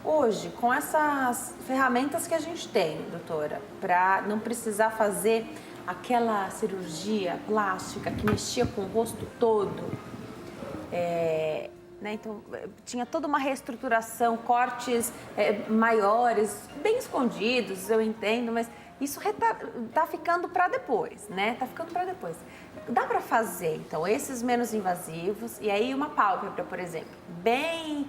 Hoje, com essas ferramentas que a gente tem, doutora, para não precisar fazer aquela cirurgia plástica que mexia com o rosto todo, então tinha toda uma reestruturação, cortes maiores, bem escondidos, eu entendo, mas isso tá ficando para depois, né? Tá ficando para depois. Dá para fazer, então, esses menos invasivos e aí uma pálpebra, por exemplo, bem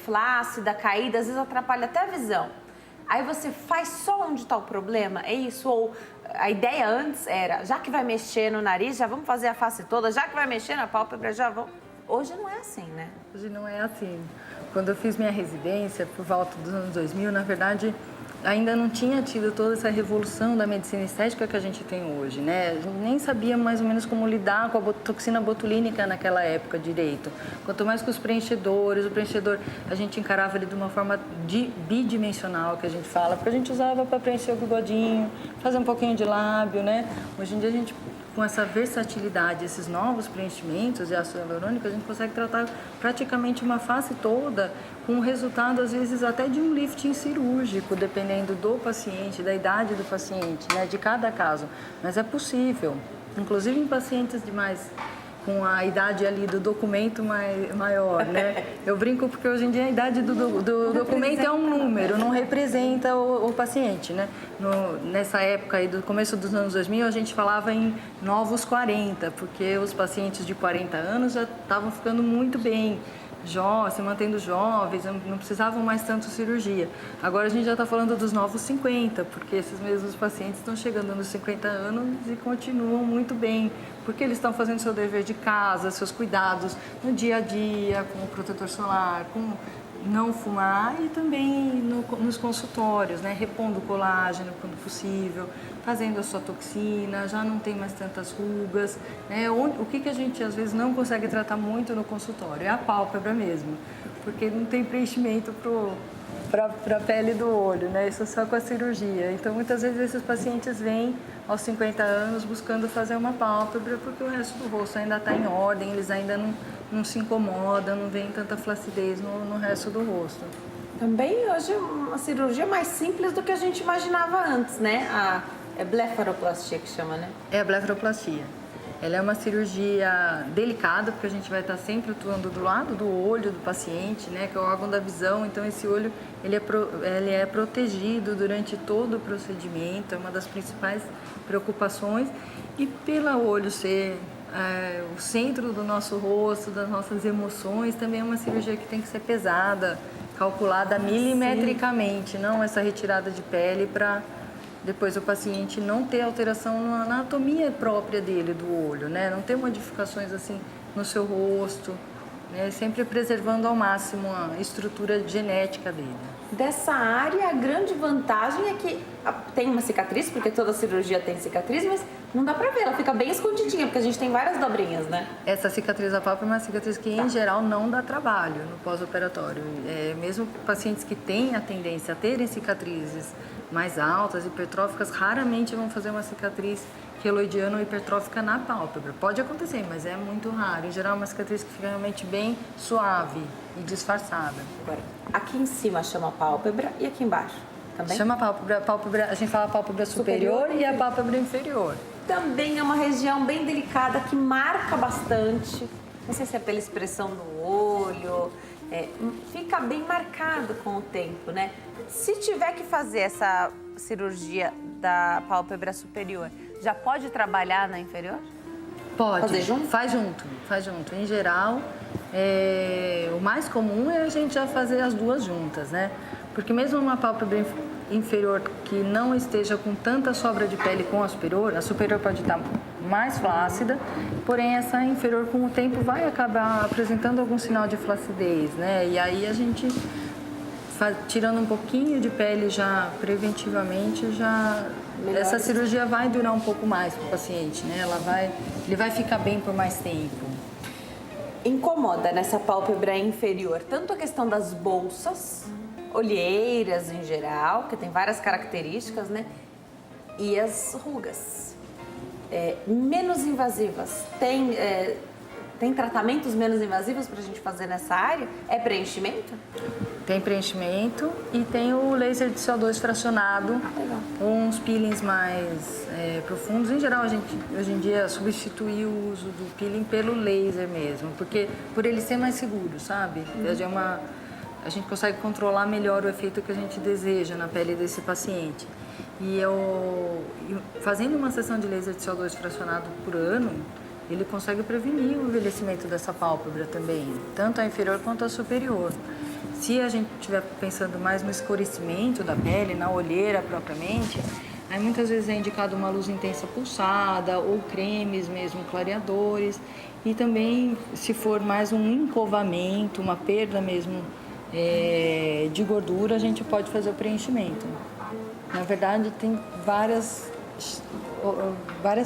flácida, caída, às vezes atrapalha até a visão. Aí você faz só onde está o problema, é isso? Ou a ideia antes era, já que vai mexer no nariz, já vamos fazer a face toda, já que vai mexer na pálpebra, já vamos... Hoje não é assim, né? Hoje não é assim. Quando eu fiz minha residência, por volta dos anos 2000, na verdade, ainda não tinha tido toda essa revolução da medicina estética que a gente tem hoje, né? A gente nem sabia mais ou menos como lidar com a toxina botulínica naquela época direito. Quanto mais com os preenchedores, o preenchedor a gente encarava ele de uma forma bidimensional, que a gente fala, porque a gente usava para preencher o bigodinho, fazer um pouquinho de lábio, né? Hoje em dia a gente, com essa versatilidade, esses novos preenchimentos de ácido hialurônico, a gente consegue tratar praticamente uma face toda com resultado, às vezes, até de um lifting cirúrgico, dependendo do paciente, da idade do paciente, né, de cada caso. Mas é possível, inclusive em pacientes com a idade ali do documento maior, né? Eu brinco porque hoje em dia a idade do documento é um número, não representa o paciente, né? Nessa época aí do começo dos anos 2000, a gente falava em novos 40, porque os pacientes de 40 anos já estavam ficando muito bem, se mantendo jovens, não precisavam mais tanto cirurgia. Agora a gente já está falando dos novos 50, porque esses mesmos pacientes estão chegando nos 50 anos e continuam muito bem, porque eles estão fazendo seu dever de casa, seus cuidados no dia a dia, com o protetor solar, com não fumar e também nos consultórios, né? Repondo colágeno quando possível, fazendo a sua toxina, já não tem mais tantas rugas, né? O que a gente às vezes não consegue tratar muito no consultório é a pálpebra mesmo, porque não tem preenchimento para a pele do olho, né? Isso só com a cirurgia. Então, muitas vezes esses pacientes vêm aos 50 anos buscando fazer uma pálpebra porque o resto do rosto ainda está em ordem, eles ainda não se incomodam, não vem tanta flacidez no resto do rosto. Também hoje é uma cirurgia mais simples do que a gente imaginava antes, né? É blefaroplastia que chama, né? É a blefaroplastia. Ela é uma cirurgia delicada, porque a gente vai estar sempre atuando do lado do olho do paciente, né, que é o órgão da visão. Então, esse olho ele é protegido durante todo o procedimento, é uma das principais preocupações. E pelo olho ser o centro do nosso rosto, das nossas emoções, também é uma cirurgia que tem que ser pesada, calculada milimetricamente, não essa retirada de pele para depois o paciente não ter alteração na anatomia própria dele, do olho, né? Não ter modificações assim no seu rosto, né? Sempre preservando ao máximo a estrutura genética dele. Dessa área, a grande vantagem é que tem uma cicatriz, porque toda cirurgia tem cicatriz, mas não dá pra ver, ela fica bem escondidinha, porque a gente tem várias dobrinhas, né? Essa cicatriz da pálpebra é uma cicatriz que, em geral, não dá trabalho no pós-operatório. Mesmo pacientes que têm a tendência a terem cicatrizes mais altas, hipertróficas, raramente vão fazer uma cicatriz queloidiana ou hipertrófica na pálpebra. Pode acontecer, mas é muito raro. Em geral, é uma cicatriz que fica realmente bem suave e disfarçada. Agora, aqui em cima chama pálpebra e aqui embaixo também? Chama pálpebra, a gente fala pálpebra superior e a pálpebra inferior. Também é uma região bem delicada que marca bastante. Não sei se é pela expressão do olho, fica bem marcado com o tempo, né? Se tiver que fazer essa cirurgia da pálpebra superior, já pode trabalhar na inferior? Pode. Fazer junto? Faz junto. Em geral, o mais comum é a gente já fazer as duas juntas, né? Porque mesmo uma pálpebra inferior que não esteja com tanta sobra de pele com a superior pode estar mais flácida, porém essa inferior com o tempo vai acabar apresentando algum sinal de flacidez, né? E aí a gente, tirando um pouquinho de pele já preventivamente, essa cirurgia vai durar um pouco mais para o paciente, né? Ele vai ficar bem por mais tempo. Incomoda nessa pálpebra inferior tanto a questão das bolsas, olheiras em geral, que tem várias características, né? E as rugas. Menos invasivas. Tem tratamentos menos invasivos para a gente fazer nessa área? É preenchimento? Tem preenchimento e tem o laser de CO2 fracionado, uns peelings mais profundos. Em geral, a gente hoje em dia substitui o uso do peeling pelo laser mesmo, porque por ele ser mais seguro, sabe? A gente consegue controlar melhor o efeito que a gente deseja na pele desse paciente. E fazendo uma sessão de laser de CO2 fracionado por ano, ele consegue prevenir o envelhecimento dessa pálpebra também, tanto a inferior quanto a superior. Se a gente estiver pensando mais no escurecimento da pele, na olheira propriamente, aí muitas vezes é indicado uma luz intensa pulsada ou cremes mesmo, clareadores. E também, se for mais um encovamento, uma perda mesmo de gordura, a gente pode fazer o preenchimento. Na verdade, tem várias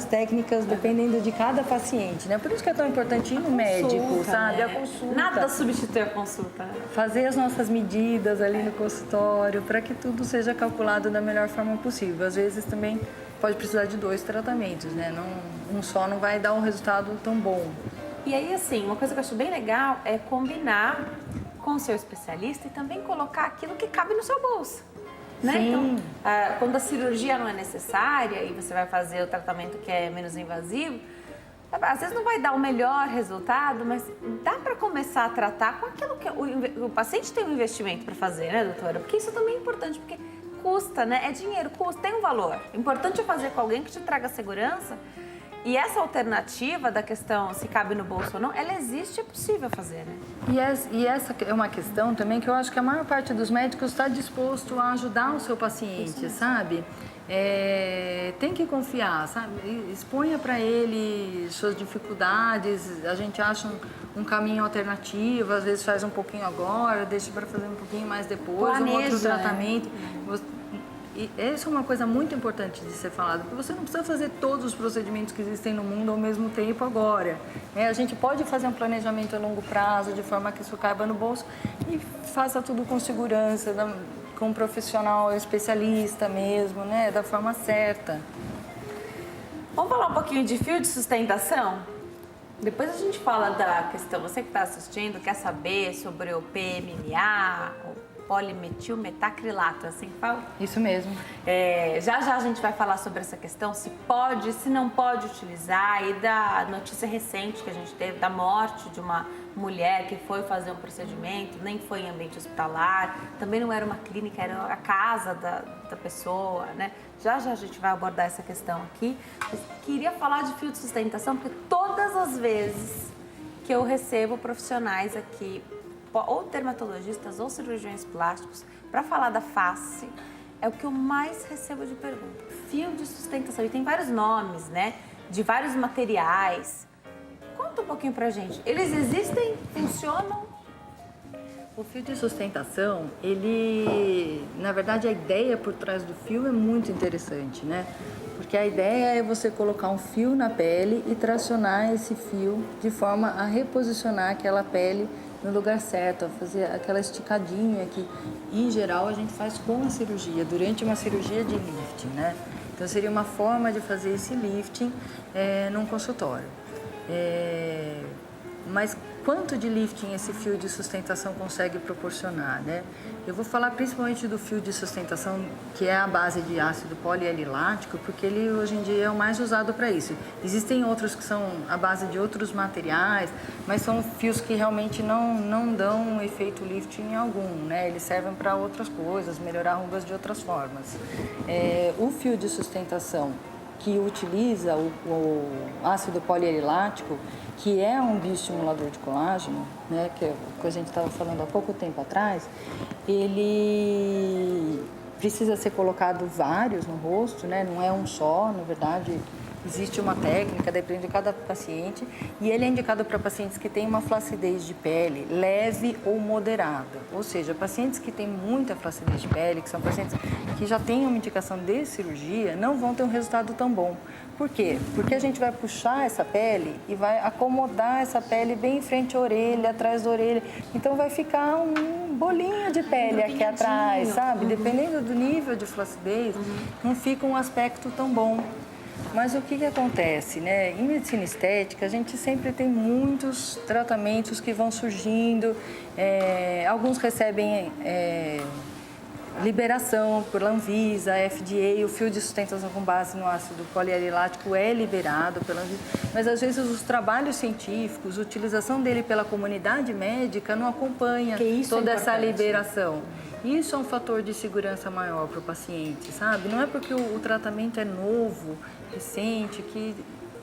técnicas dependendo de cada paciente, né? Por isso que é tão importante ir no médico, sabe? Né? A consulta. Nada substitui a consulta. Fazer as nossas medidas ali no consultório para que tudo seja calculado da melhor forma possível. Às vezes também pode precisar de 2 tratamentos, né? Um só não vai dar um resultado tão bom. E aí, assim, uma coisa que eu acho bem legal é combinar com o seu especialista e também colocar aquilo que cabe no seu bolso. Né? Sim. Então, quando a cirurgia não é necessária e você vai fazer o tratamento que é menos invasivo, às vezes não vai dar o melhor resultado, mas dá para começar a tratar com aquilo que o paciente tem um investimento para fazer, né, doutora? Porque isso também é importante, porque custa, né? É dinheiro, custa, tem um valor. O importante é fazer com alguém que te traga segurança. E essa alternativa da questão se cabe no bolso ou não, ela existe, é possível fazer, né? E essa é uma questão também que eu acho que a maior parte dos médicos está disposto a ajudar o seu paciente, sabe? Tem que confiar, sabe? Exponha para ele suas dificuldades, a gente acha um caminho alternativo, às vezes faz um pouquinho agora, deixa para fazer um pouquinho mais depois, planeja, um outro tratamento. E essa é uma coisa muito importante de ser falada, porque você não precisa fazer todos os procedimentos que existem no mundo ao mesmo tempo agora. A gente pode fazer um planejamento a longo prazo, de forma que isso caiba no bolso e faça tudo com segurança, com um profissional especialista mesmo, né? Da forma certa. Vamos falar um pouquinho de fio de sustentação? Depois a gente fala da questão, você que está assistindo, quer saber sobre o PMMA, o polimetilmetacrilato, é assim que fala? Isso mesmo. Já a gente vai falar sobre essa questão, se pode, se não pode utilizar, e da notícia recente que a gente teve da morte de uma mulher que foi fazer um procedimento, nem foi em ambiente hospitalar, também não era uma clínica, era a casa da pessoa, né? Já a gente vai abordar essa questão aqui. Mas queria falar de fio de sustentação, porque todas as vezes que eu recebo profissionais aqui, ou dermatologistas ou cirurgiões plásticos, para falar da face, é o que eu mais recebo de pergunta. Fio de sustentação, e tem vários nomes, né? De vários materiais. Conta um pouquinho pra gente. Eles existem? Funcionam? O fio de sustentação, ele, na verdade, a ideia por trás do fio é muito interessante, né? Porque a ideia é você colocar um fio na pele e tracionar esse fio de forma a reposicionar aquela pele no lugar certo, a fazer aquela esticadinha que, em geral, a gente faz com a cirurgia, durante uma cirurgia de lifting, né? Então, seria uma forma de fazer esse lifting num consultório. Mas quanto de lifting esse fio de sustentação consegue proporcionar, né? Eu vou falar principalmente do fio de sustentação, que é a base de ácido polialilático, porque ele hoje em dia é o mais usado para isso. Existem outros que são a base de outros materiais, mas são fios que realmente não dão efeito lifting algum, né? Eles servem para outras coisas, melhorar rugas de outras formas. O fio de sustentação que utiliza o ácido polialilático, que é um bioestimulador de colágeno, né, que é o que a gente estava falando há pouco tempo atrás, ele precisa ser colocado vários no rosto, né, não é um só, na verdade. Existe uma técnica, depende de cada paciente, e ele é indicado para pacientes que têm uma flacidez de pele leve ou moderada. Ou seja, pacientes que têm muita flacidez de pele, que são pacientes que já têm uma indicação de cirurgia, não vão ter um resultado tão bom. Por quê? Porque a gente vai puxar essa pele e vai acomodar essa pele bem em frente à orelha, atrás da orelha. Então vai ficar um bolinho de pele aqui atrás, sabe? Dependendo do nível de flacidez, não fica um aspecto tão bom. Mas o que acontece, né? Em medicina estética, a gente sempre tem muitos tratamentos que vão surgindo, alguns recebem liberação por Anvisa, FDA, o fio de sustentação com base no ácido polialilático é liberado pela Anvisa, mas às vezes os trabalhos científicos, a utilização dele pela comunidade médica não acompanha toda essa liberação. Isso é um fator de segurança maior para o paciente, sabe? Não é porque o tratamento é novo, recente, que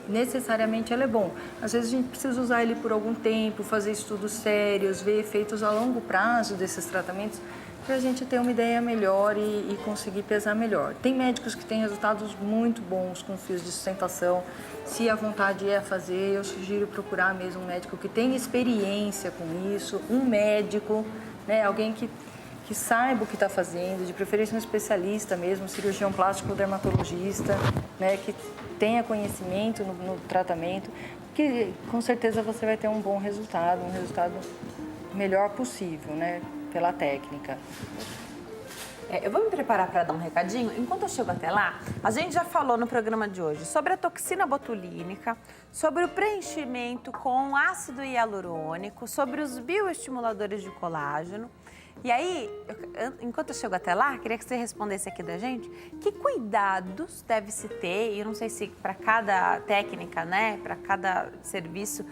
necessariamente ele é bom. Às vezes a gente precisa usar ele por algum tempo, fazer estudos sérios, ver efeitos a longo prazo desses tratamentos, para a gente ter uma ideia melhor e conseguir pesar melhor. Tem médicos que têm resultados muito bons com fios de sustentação. Se a vontade é fazer, eu sugiro procurar mesmo um médico que tenha experiência com isso, um médico, né, alguém que saiba o que está fazendo, de preferência um especialista mesmo, um cirurgião plástico ou dermatologista, né, que tenha conhecimento no tratamento, que com certeza você vai ter um bom resultado, um resultado melhor possível, né, pela técnica. Eu vou me preparar para dar um recadinho. Enquanto eu chego até lá, a gente já falou no programa de hoje sobre a toxina botulínica, sobre o preenchimento com ácido hialurônico, sobre os bioestimuladores de colágeno. E aí, enquanto eu chego até lá, queria que você respondesse aqui da gente que cuidados deve-se ter, e eu não sei se para cada técnica, né, para cada serviço,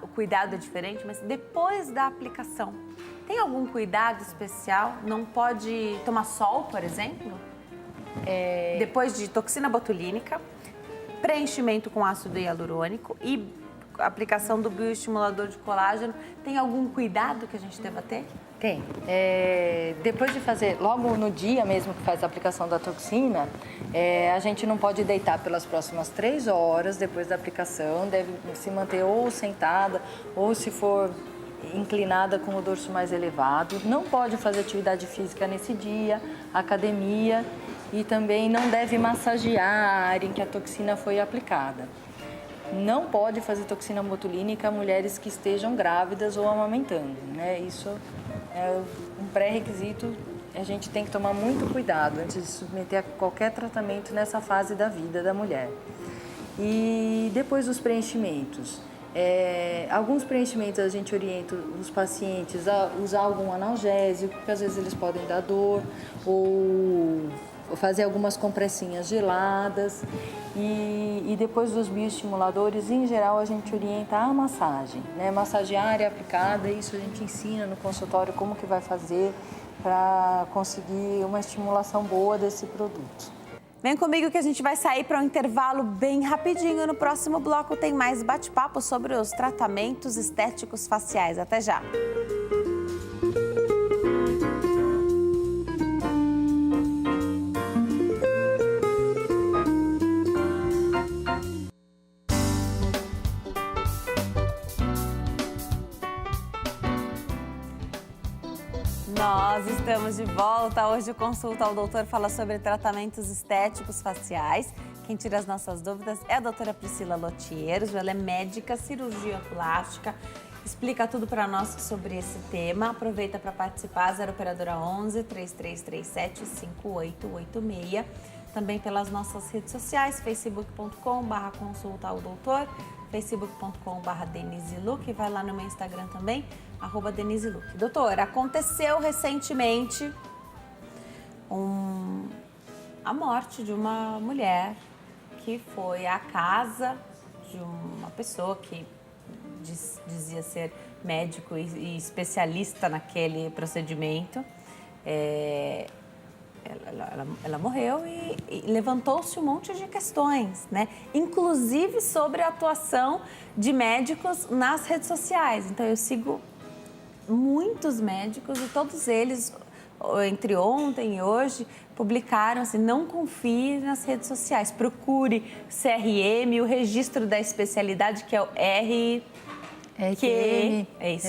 o cuidado é diferente, mas depois da aplicação, tem algum cuidado especial? Não pode tomar sol, por exemplo? Depois de toxina botulínica, preenchimento com ácido hialurônico e aplicação do bioestimulador de colágeno, tem algum cuidado que a gente deva ter? Tem. Depois de fazer, logo no dia mesmo que faz a aplicação da toxina, a gente não pode deitar pelas próximas 3 horas depois da aplicação, deve se manter ou sentada ou, se for inclinada, com o dorso mais elevado. Não pode fazer atividade física nesse dia, academia, e também não deve massagear a área em que a toxina foi aplicada. Não pode fazer toxina botulínica a mulheres que estejam grávidas ou amamentando, né? Isso é um pré-requisito, a gente tem que tomar muito cuidado antes de submeter a qualquer tratamento nessa fase da vida da mulher. E depois dos preenchimentos, alguns preenchimentos a gente orienta os pacientes a usar algum analgésico, porque às vezes eles podem dar dor, ou fazer algumas compressinhas geladas. E depois dos bioestimuladores, em geral, a gente orienta a massagem, né? Massagear a área aplicada, isso a gente ensina no consultório como que vai fazer para conseguir uma estimulação boa desse produto. Vem comigo que a gente vai sair para um intervalo bem rapidinho. No próximo bloco tem mais bate-papo sobre os tratamentos estéticos faciais. Até já! Nós estamos de volta. Hoje o Consulta ao Doutor fala sobre tratamentos estéticos faciais. Quem tira as nossas dúvidas é a doutora Priscila Lotieros. Ela é médica, cirurgia plástica, explica tudo para nós sobre esse tema. Aproveita para participar, 0 operadora 11 3337 5886. Também pelas nossas redes sociais, facebook.com/consulta ao doutor, facebook.com/Denise Luque, vai lá no meu Instagram também, @Denise Luque. Doutora, aconteceu recentemente a morte de uma mulher que foi à casa de uma pessoa que dizia ser médico e especialista naquele procedimento. Ela morreu e levantou-se um monte de questões, né? Inclusive sobre a atuação de médicos nas redes sociais. Então, eu sigo muitos médicos e todos eles, entre ontem e hoje, publicaram assim: não confie nas redes sociais, procure CRM, o registro da especialidade, que é o RQM. É isso.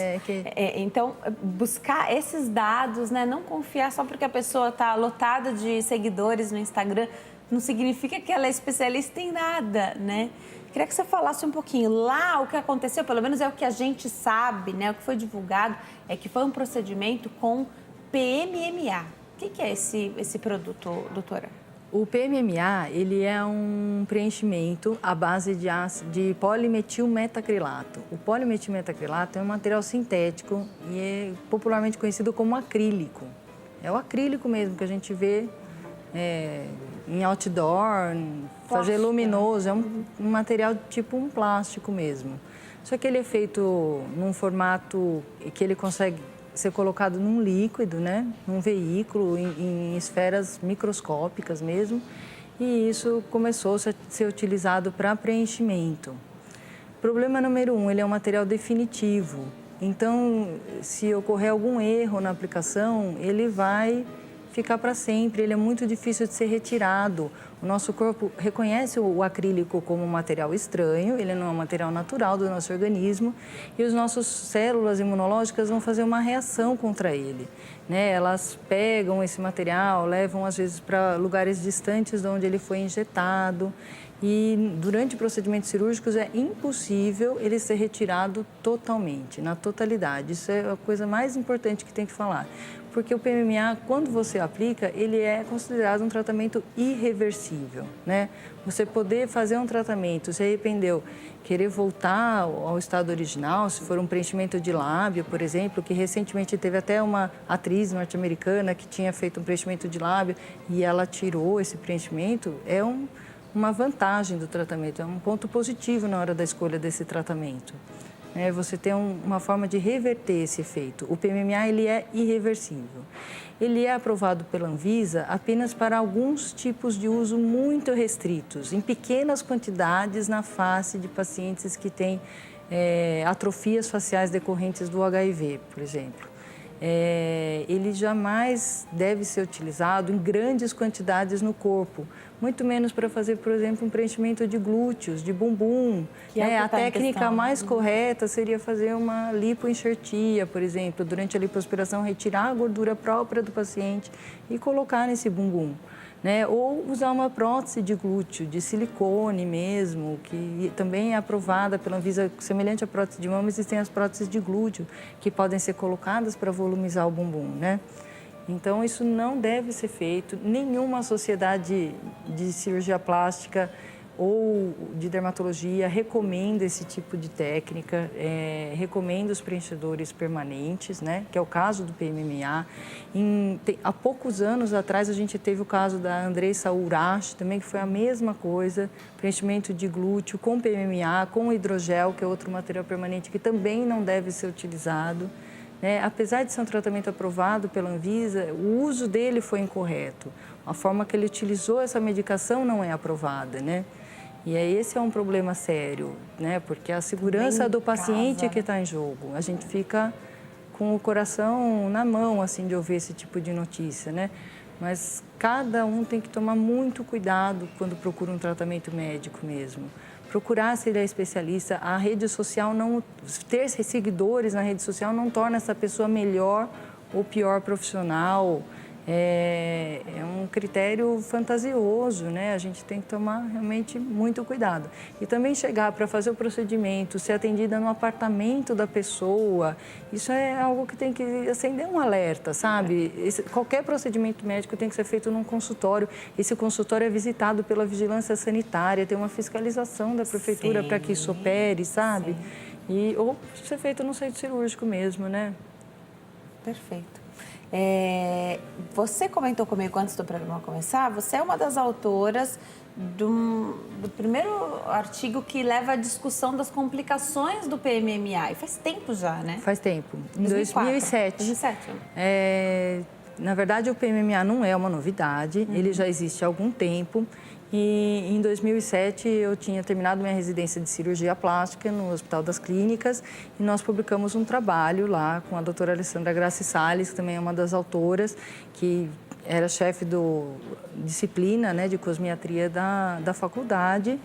Então, buscar esses dados, né? Não confiar só porque a pessoa está lotada de seguidores no Instagram, não significa que ela é especialista em nada, né? Queria que você falasse um pouquinho. Lá, o que aconteceu, pelo menos é o que a gente sabe, né? O que foi divulgado é que foi um procedimento com PMMA. O que é esse produto, doutora? O PMMA, ele é um preenchimento à base de polimetilmetacrilato. O polimetilmetacrilato é um material sintético e é popularmente conhecido como acrílico. É o acrílico mesmo que a gente vê em outdoor, fazer luminoso. É um material tipo um plástico mesmo. Só que ele é feito num formato que ele consegue ser colocado num líquido, né? Num veículo, em esferas microscópicas mesmo. E isso começou a ser utilizado para preenchimento. Problema número 1, ele é um material definitivo. Então, se ocorrer algum erro na aplicação, ele vai ficar para sempre. Ele é muito difícil de ser retirado. O nosso corpo reconhece o acrílico como um material estranho, ele não é um material natural do nosso organismo e as nossas células imunológicas vão fazer uma reação contra ele, né? Elas pegam esse material, levam às vezes para lugares distantes de onde ele foi injetado e durante procedimentos cirúrgicos é impossível ele ser retirado totalmente, na totalidade. Isso é a coisa mais importante que tem que falar. Porque o PMMA, quando você aplica, ele é considerado um tratamento irreversível, né? Você poder fazer um tratamento, se arrependeu, querer voltar ao estado original, se for um preenchimento de lábio, por exemplo, que recentemente teve até uma atriz norte-americana que tinha feito um preenchimento de lábio e ela tirou esse preenchimento, é uma vantagem do tratamento, é um ponto positivo na hora da escolha desse tratamento. Você tem uma forma de reverter esse efeito. O PMMA ele é irreversível. Ele é aprovado pela Anvisa apenas para alguns tipos de uso muito restritos, em pequenas quantidades na face de pacientes que têm atrofias faciais decorrentes do HIV, por exemplo. Ele jamais deve ser utilizado em grandes quantidades no corpo, muito menos para fazer, por exemplo, um preenchimento de glúteos, de bumbum. A técnica mais correta seria fazer uma lipoenxertia, por exemplo, durante a lipoaspiração, retirar a gordura própria do paciente e colocar nesse bumbum. Ou usar uma prótese de glúteo, de silicone mesmo, que também é aprovada pela Anvisa, semelhante à prótese de mama, existem as próteses de glúteo, que podem ser colocadas para volumizar o bumbum, Então, isso não deve ser feito. Nenhuma sociedade de cirurgia plástica ou de dermatologia recomenda esse tipo de técnica, recomenda os preenchedores permanentes, que é o caso do PMMA. Há poucos anos atrás, a gente teve o caso da Andressa Urash, também, que foi a mesma coisa, preenchimento de glúteo com PMMA, com hidrogel, que é outro material permanente que também não deve ser utilizado. Apesar de ser um tratamento aprovado pela Anvisa, o uso dele foi incorreto. A forma que ele utilizou essa medicação não é aprovada, E aí esse é um problema sério, Porque a segurança do paciente é que está em jogo. A gente fica com o coração na mão, assim, de ouvir esse tipo de notícia, Mas cada um tem que tomar muito cuidado quando procura um tratamento médico mesmo. Procurar se ele é especialista. A rede social ter seguidores na rede social não torna essa pessoa melhor ou pior profissional. É um critério fantasioso, A gente tem que tomar realmente muito cuidado. E também chegar para fazer o procedimento, ser atendida no apartamento da pessoa, isso é algo que tem que acender um alerta, sabe? Qualquer procedimento médico tem que ser feito num consultório. Esse consultório é visitado pela vigilância sanitária, tem uma fiscalização da prefeitura para que isso opere, sabe? Ou ser feito no centro cirúrgico mesmo, Perfeito. Você comentou comigo antes do programa começar, você é uma das autoras do primeiro artigo que leva à discussão das complicações do PMMA. E faz tempo já, Faz tempo. Em 2007. Na verdade, o PMMA não é uma novidade, ele já existe há algum tempo. E em 2007 eu tinha terminado minha residência de cirurgia plástica no Hospital das Clínicas e nós publicamos um trabalho lá com a doutora Alessandra Grassi Salles, que também é uma das autoras, que era chefe do disciplina de cosmiatria da faculdade,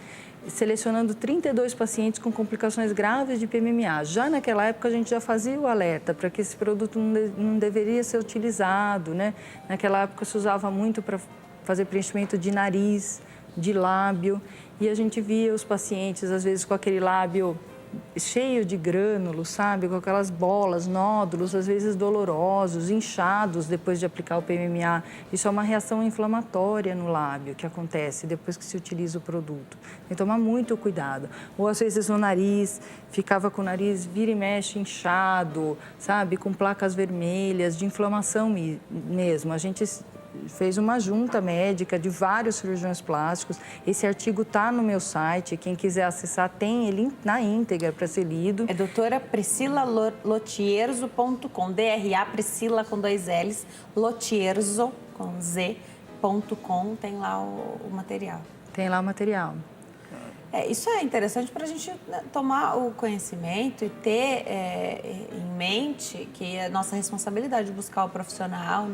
selecionando 32 pacientes com complicações graves de PMMA. Já naquela época a gente já fazia o alerta para que esse produto não deveria ser utilizado, Naquela época se usava muito para fazer preenchimento de nariz, de lábio, e a gente via os pacientes, às vezes, com aquele lábio cheio de grânulos, sabe? Com aquelas bolas, nódulos, às vezes dolorosos, inchados depois de aplicar o PMMA. Isso é uma reação inflamatória no lábio que acontece depois que se utiliza o produto. Tem que tomar muito cuidado. Ou, às vezes, no nariz, ficava com o nariz vira e mexe inchado, sabe? Com placas vermelhas, de inflamação mesmo. A gente fez uma junta médica de vários cirurgiões plásticos. Esse artigo está no meu site. Quem quiser acessar, tem ele na íntegra para ser lido. É doutora priscilalotierzo.com. DRA, Priscila com 2 L's, Lotierzo com Z.com. Tem lá o material. Tem lá o material. Isso é interessante para a gente tomar o conhecimento e ter em mente que é nossa responsabilidade de buscar o profissional,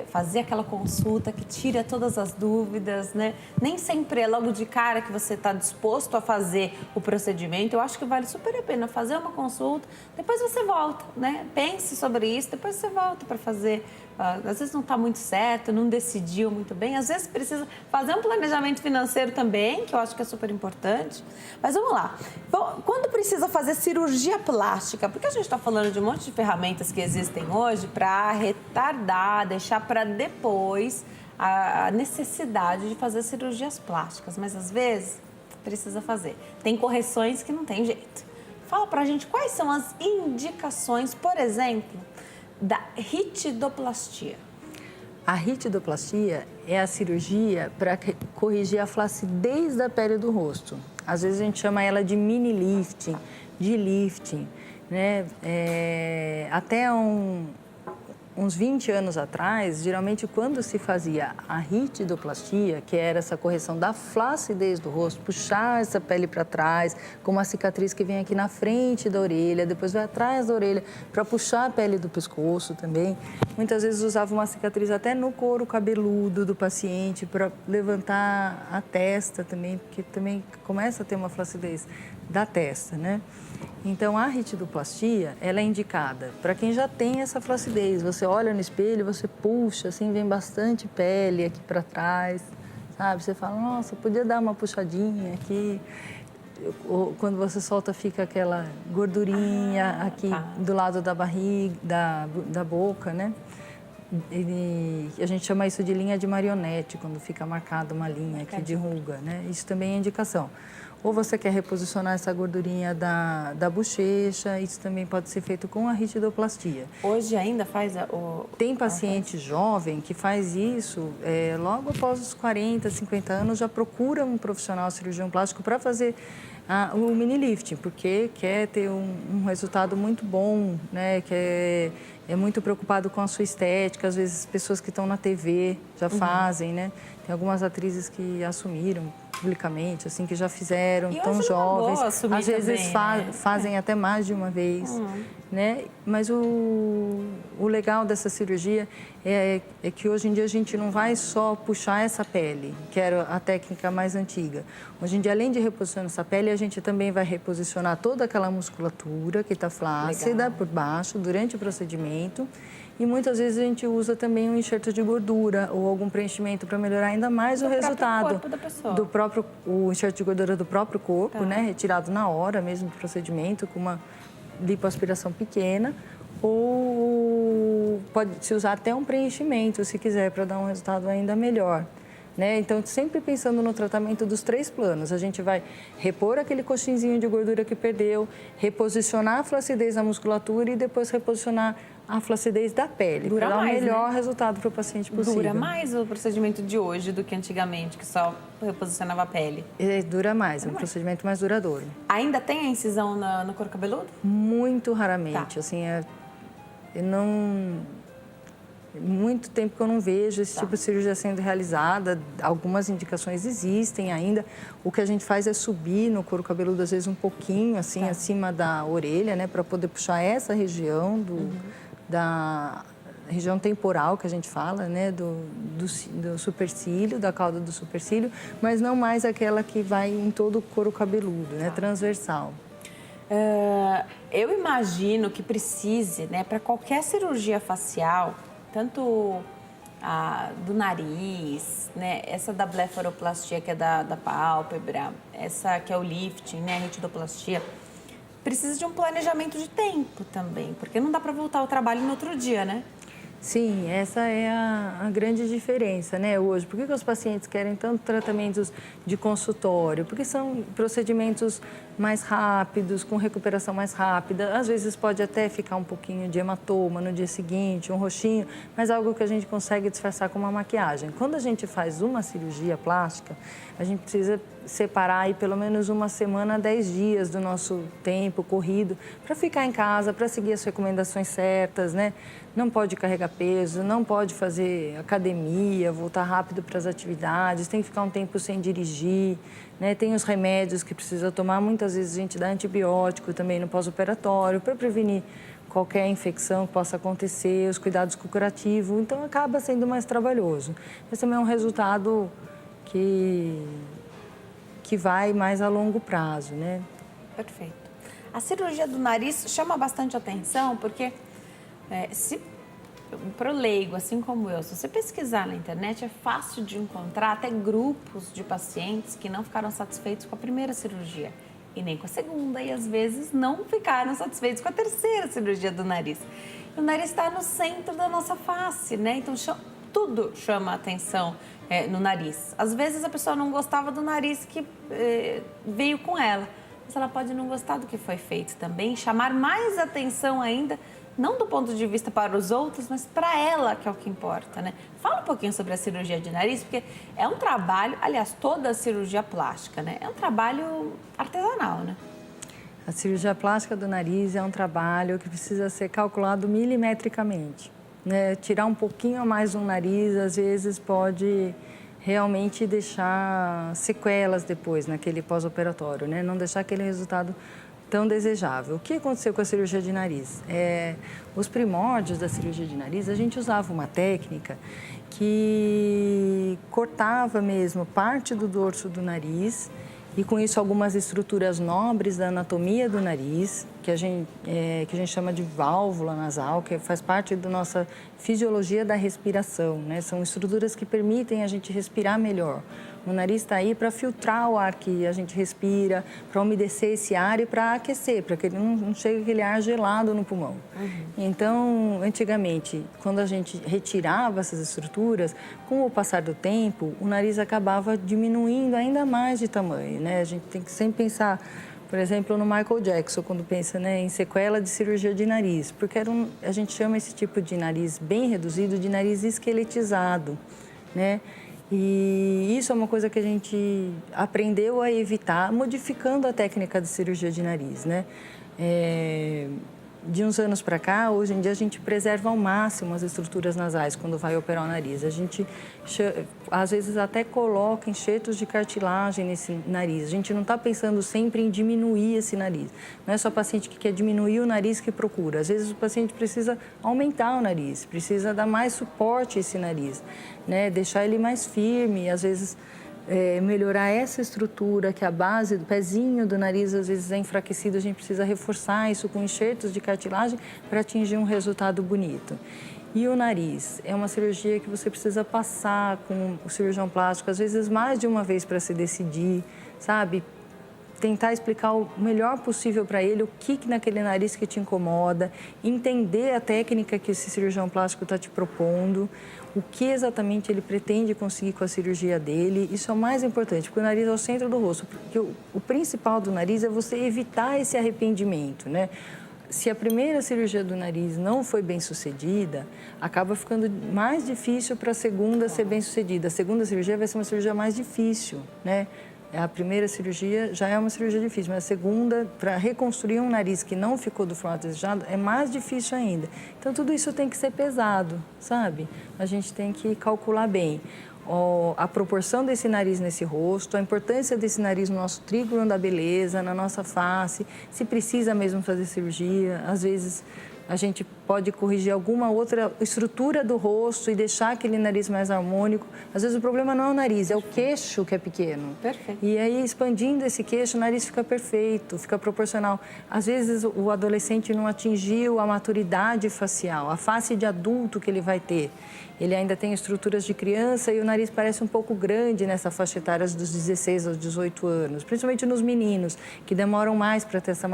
fazer aquela consulta que tira todas as dúvidas, né? Nem sempre é logo de cara que você está disposto a fazer o procedimento. Eu acho que vale super a pena fazer uma consulta, depois você volta, né? Pense sobre isso, depois você volta para fazer. Às vezes não está muito certo, não decidiu muito bem. Às vezes precisa fazer um planejamento financeiro também, que eu acho que é super importante. Mas vamos lá. Quando precisa fazer cirurgia plástica? Porque a gente está falando de um monte de ferramentas que existem hoje para retardar, deixar para depois a necessidade de fazer cirurgias plásticas. Mas às vezes precisa fazer. Tem correções que não tem jeito. Fala pra gente quais são as indicações, por exemplo, da ritidoplastia. A ritidoplastia é a cirurgia para corrigir a flacidez da pele do rosto. Às vezes a gente chama ela de mini lifting, de lifting, né? Até uns 20 anos atrás, geralmente quando se fazia a ritidoplastia, que era essa correção da flacidez do rosto, puxar essa pele para trás, com uma cicatriz que vem aqui na frente da orelha, depois vai atrás da orelha, para puxar a pele do pescoço também. Muitas vezes usava uma cicatriz até no couro cabeludo do paciente, para levantar a testa também, porque também começa a ter uma flacidez da testa, né? Então, a ritidoplastia, ela é indicada para quem já tem essa flacidez. Você olha no espelho, você puxa, assim, vem bastante pele aqui para trás, sabe? Você fala, nossa, podia dar uma puxadinha aqui. Quando você solta, fica aquela gordurinha aqui do lado da barriga, da boca, né? A gente chama isso de linha de marionete, quando fica marcada uma linha aqui de ruga, né? Isso também é indicação. Ou você quer reposicionar essa gordurinha da bochecha, isso também pode ser feito com a ritidoplastia. Hoje ainda faz Tem paciente jovem que faz isso, logo após os 40, 50 anos, já procura um profissional cirurgião plástico para fazer o mini lifting, porque quer ter um resultado muito bom, né? Que é muito preocupado com a sua estética. Às vezes, pessoas que estão na TV já fazem, né? Tem algumas atrizes que assumiram publicamente, assim, que já fizeram, tão jovens. Às vezes também, fazem até mais de uma vez, né? Mas o legal dessa cirurgia é que hoje em dia a gente não vai só puxar essa pele, que era a técnica mais antiga. Hoje em dia, além de reposicionar essa pele, a gente também vai reposicionar toda aquela musculatura que está flácida por baixo durante o procedimento. E muitas vezes a gente usa também um enxerto de gordura ou algum preenchimento para melhorar ainda mais o resultado corpo da pessoa. O enxerto de gordura do próprio corpo, né? Retirado na hora mesmo do procedimento, com uma lipoaspiração pequena. Ou pode-se usar até um preenchimento, se quiser, para dar um resultado ainda melhor. Né? Então, sempre pensando no tratamento dos 3 planos. A gente vai repor aquele coxinzinho de gordura que perdeu, reposicionar a flacidez da musculatura e depois reposicionar a flacidez da pele. Para dar o melhor resultado para o paciente possível. Dura mais o procedimento de hoje do que antigamente, que só reposicionava a pele? Dura mais, é um procedimento mais duradouro. Ainda tem a incisão no couro cabeludo? Muito raramente. Assim, muito tempo que eu não vejo esse tipo de cirurgia sendo realizada. Algumas indicações existem ainda. O que a gente faz é subir no couro cabeludo, às vezes um pouquinho, assim, acima da orelha, né? Para poder puxar essa região da região temporal, que a gente fala, né? Do supercílio, da cauda do supercílio, mas não mais aquela que vai em todo o couro cabeludo, né? Transversal. Eu imagino que precise, né? Para qualquer cirurgia facial, tanto do nariz, né? Essa da blefaroplastia, que é da pálpebra, essa que é o lifting, né? A ritidoplastia, precisa de um planejamento de tempo também, porque não dá para voltar ao trabalho no outro dia, né? Sim, essa é a grande diferença, né, hoje. Por que os pacientes querem tanto tratamentos de consultório? Porque são procedimentos mais rápidos, com recuperação mais rápida. Às vezes pode até ficar um pouquinho de hematoma no dia seguinte, um roxinho, mas algo que a gente consegue disfarçar com uma maquiagem. Quando a gente faz uma cirurgia plástica, a gente precisa separar aí pelo menos uma semana, 10 dias do nosso tempo corrido para ficar em casa, para seguir as recomendações certas, né? Não pode carregar peso, não pode fazer academia, voltar rápido para as atividades, tem que ficar um tempo sem dirigir, né? Tem os remédios que precisa tomar, muitas vezes a gente dá antibiótico também no pós-operatório para prevenir qualquer infecção que possa acontecer, os cuidados com o curativo, então acaba sendo mais trabalhoso. Mas também é um resultado que vai mais a longo prazo, né? Perfeito. A cirurgia do nariz chama bastante atenção porque para o leigo, assim como eu, se você pesquisar na internet, é fácil de encontrar até grupos de pacientes que não ficaram satisfeitos com a primeira cirurgia e nem com a segunda, e às vezes não ficaram satisfeitos com a terceira cirurgia do nariz. E o nariz está no centro da nossa face, né? Então tudo chama atenção no nariz. Às vezes a pessoa não gostava do nariz que veio com ela, mas ela pode não gostar do que foi feito também, chamar mais atenção ainda, não do ponto de vista para os outros, mas para ela, que é o que importa, né? Fala um pouquinho sobre a cirurgia de nariz, porque é um trabalho, aliás, toda a cirurgia plástica, né? É um trabalho artesanal, né? A cirurgia plástica do nariz é um trabalho que precisa ser calculado milimetricamente, né? Tirar um pouquinho a mais do nariz, às vezes, pode realmente deixar sequelas depois, naquele pós-operatório, né? Não deixar aquele resultado tão desejável. O que aconteceu com a cirurgia de nariz? Os primórdios da cirurgia de nariz, a gente usava uma técnica que cortava mesmo parte do dorso do nariz e com isso algumas estruturas nobres da anatomia do nariz, que a gente chama de válvula nasal, que faz parte da nossa fisiologia da respiração, né? São estruturas que permitem a gente respirar melhor. O nariz está aí para filtrar o ar que a gente respira, para umedecer esse ar e para aquecer, para que ele não chegue aquele ar gelado no pulmão. Então, antigamente, quando a gente retirava essas estruturas, com o passar do tempo, o nariz acabava diminuindo ainda mais de tamanho, né? A gente tem que sempre pensar, por exemplo, no Michael Jackson, quando pensa, né, em sequela de cirurgia de nariz, porque a gente chama esse tipo de nariz bem reduzido de nariz esqueletizado, né? E isso é uma coisa que a gente aprendeu a evitar, modificando a técnica de cirurgia de nariz, né? De uns anos para cá, hoje em dia, a gente preserva ao máximo as estruturas nasais quando vai operar o nariz. A gente, às vezes, até coloca enxertos de cartilagem nesse nariz. A gente não está pensando sempre em diminuir esse nariz. Não é só o paciente que quer diminuir o nariz que procura. Às vezes, o paciente precisa aumentar o nariz, precisa dar mais suporte a esse nariz, né? Deixar ele mais firme, às vezes melhorar essa estrutura, que a base do pezinho do nariz às vezes é enfraquecido, a gente precisa reforçar isso com enxertos de cartilagem para atingir um resultado bonito. E o nariz é uma cirurgia que você precisa passar com o cirurgião plástico, às vezes mais de uma vez para se decidir, sabe? Tentar explicar o melhor possível para ele o que naquele nariz que te incomoda, entender a técnica que esse cirurgião plástico está te propondo, o que exatamente ele pretende conseguir com a cirurgia dele. Isso é o mais importante, porque o nariz é o centro do rosto. Porque o principal do nariz é você evitar esse arrependimento, né? Se a primeira cirurgia do nariz não foi bem sucedida, acaba ficando mais difícil para a segunda ser bem sucedida. A segunda cirurgia vai ser uma cirurgia mais difícil, né? A primeira cirurgia já é uma cirurgia difícil, mas a segunda, para reconstruir um nariz que não ficou do formato desejado, é mais difícil ainda. Então, tudo isso tem que ser pesado, sabe? A gente tem que calcular bem a proporção desse nariz nesse rosto, a importância desse nariz no nosso trígono da beleza, na nossa face, se precisa mesmo fazer cirurgia. Às vezes, a gente pode corrigir alguma outra estrutura do rosto e deixar aquele nariz mais harmônico. Às vezes o problema não é o nariz, é o queixo que é pequeno. Perfeito. E aí, expandindo esse queixo, o nariz fica perfeito, fica proporcional. Às vezes o adolescente não atingiu a maturidade facial, a face de adulto que ele vai ter. Ele ainda tem estruturas de criança e o nariz parece um pouco grande nessa faixa etária dos 16 aos 18 anos, principalmente nos meninos, que demoram mais para ter essa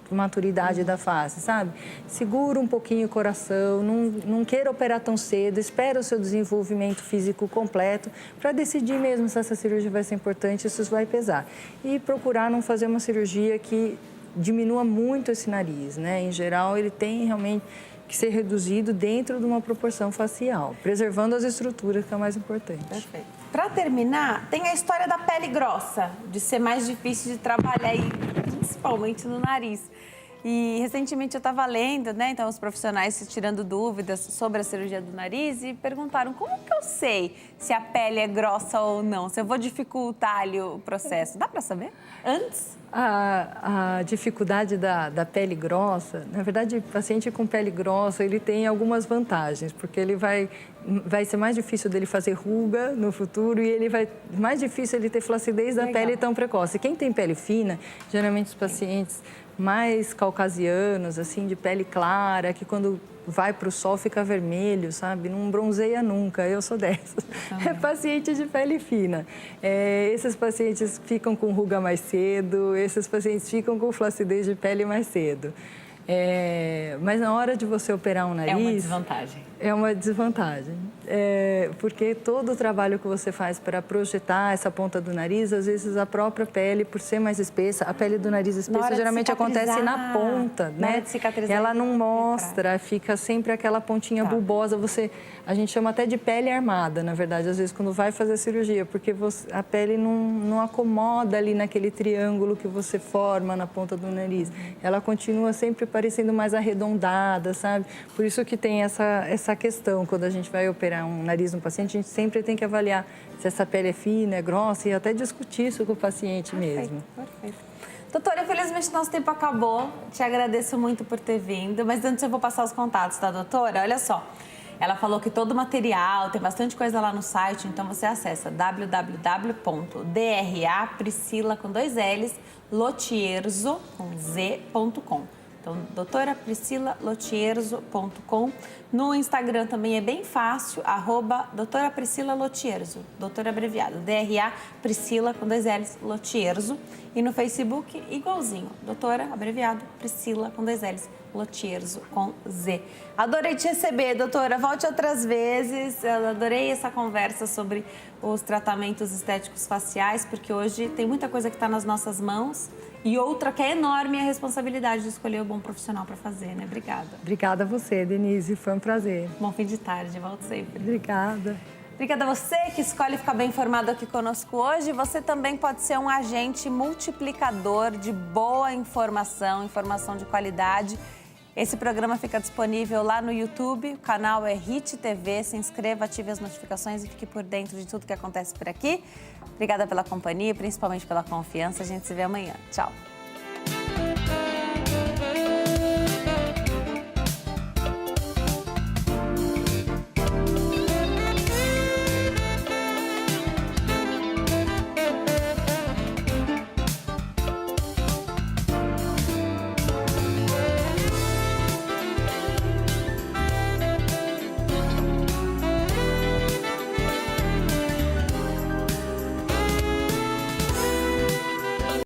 maturidade da face, sabe? Segura um pouquinho o coração, não queira operar tão cedo, espera o seu desenvolvimento físico completo para decidir mesmo se essa cirurgia vai ser importante, se isso vai pesar. E procurar não fazer uma cirurgia que diminua muito esse nariz, né? Em geral, ele tem realmente que ser reduzido dentro de uma proporção facial, preservando as estruturas, que é o mais importante. Perfeito. Para terminar, tem a história da pele grossa, de ser mais difícil de trabalhar, principalmente no nariz. E recentemente eu estava lendo, né? Então os profissionais tirando dúvidas sobre a cirurgia do nariz e perguntaram como que eu sei se a pele é grossa ou não, se eu vou dificultar ali o processo. Dá para saber antes? A dificuldade da pele grossa, na verdade, o paciente com pele grossa, ele tem algumas vantagens, porque ele vai ser mais difícil dele fazer ruga no futuro e mais difícil ele ter flacidez da pele tão precoce. Quem tem pele fina, geralmente os pacientes mais caucasianos, assim, de pele clara, que quando vai para o sol fica vermelho, sabe? Não bronzeia nunca, eu sou dessas. É paciente de pele fina. Esses pacientes ficam com ruga mais cedo, esses pacientes ficam com flacidez de pele mais cedo. Mas na hora de você operar um nariz... É uma desvantagem. É uma desvantagem. Porque todo o trabalho que você faz para projetar essa ponta do nariz, às vezes a própria pele, por ser mais espessa, a pele do nariz espessa geralmente acontece na ponta, né? Na hora de cicatrizar. Ela não mostra, fica sempre aquela pontinha bulbosa. A gente chama até de pele armada, na verdade, às vezes quando vai fazer a cirurgia, porque a pele não acomoda ali naquele triângulo que você forma na ponta do nariz. Ela continua sempre parecendo mais arredondada, sabe? Por isso que tem essa questão, quando a gente vai operar um nariz no paciente, a gente sempre tem que avaliar se essa pele é fina, é grossa e até discutir isso com o paciente mesmo. Perfeito. Doutora, infelizmente nosso tempo acabou. Te agradeço muito por ter vindo, mas antes eu vou passar os contatos da doutora. Olha só, ela falou que todo o material, tem bastante coisa lá no site, então você acessa www.drapriscila com 2 L's, lotierzo com z.com. Então, doutorapriscilalotierzo.com. No Instagram também é bem fácil, @doutorapriscilalotierzo, doutora abreviado, DRA Priscila com 2 L's, Lotierzo. E no Facebook, igualzinho, doutora abreviado Priscila com 2 L's, Lotierzo com Z. Adorei te receber, doutora, volte outras vezes. Eu adorei essa conversa sobre os tratamentos estéticos faciais, porque hoje tem muita coisa que está nas nossas mãos. E outra que é enorme é a responsabilidade de escolher o bom profissional para fazer, né? Obrigada. Obrigada a você, Denise. Foi um prazer. Bom fim de tarde. Volto sempre. Obrigada. Obrigada a você que escolhe ficar bem informado aqui conosco hoje. Você também pode ser um agente multiplicador de boa informação, informação de qualidade. Esse programa fica disponível lá no YouTube, o canal é HIT TV. Se inscreva, ative as notificações e fique por dentro de tudo que acontece por aqui. Obrigada pela companhia, principalmente pela confiança. A gente se vê amanhã. Tchau.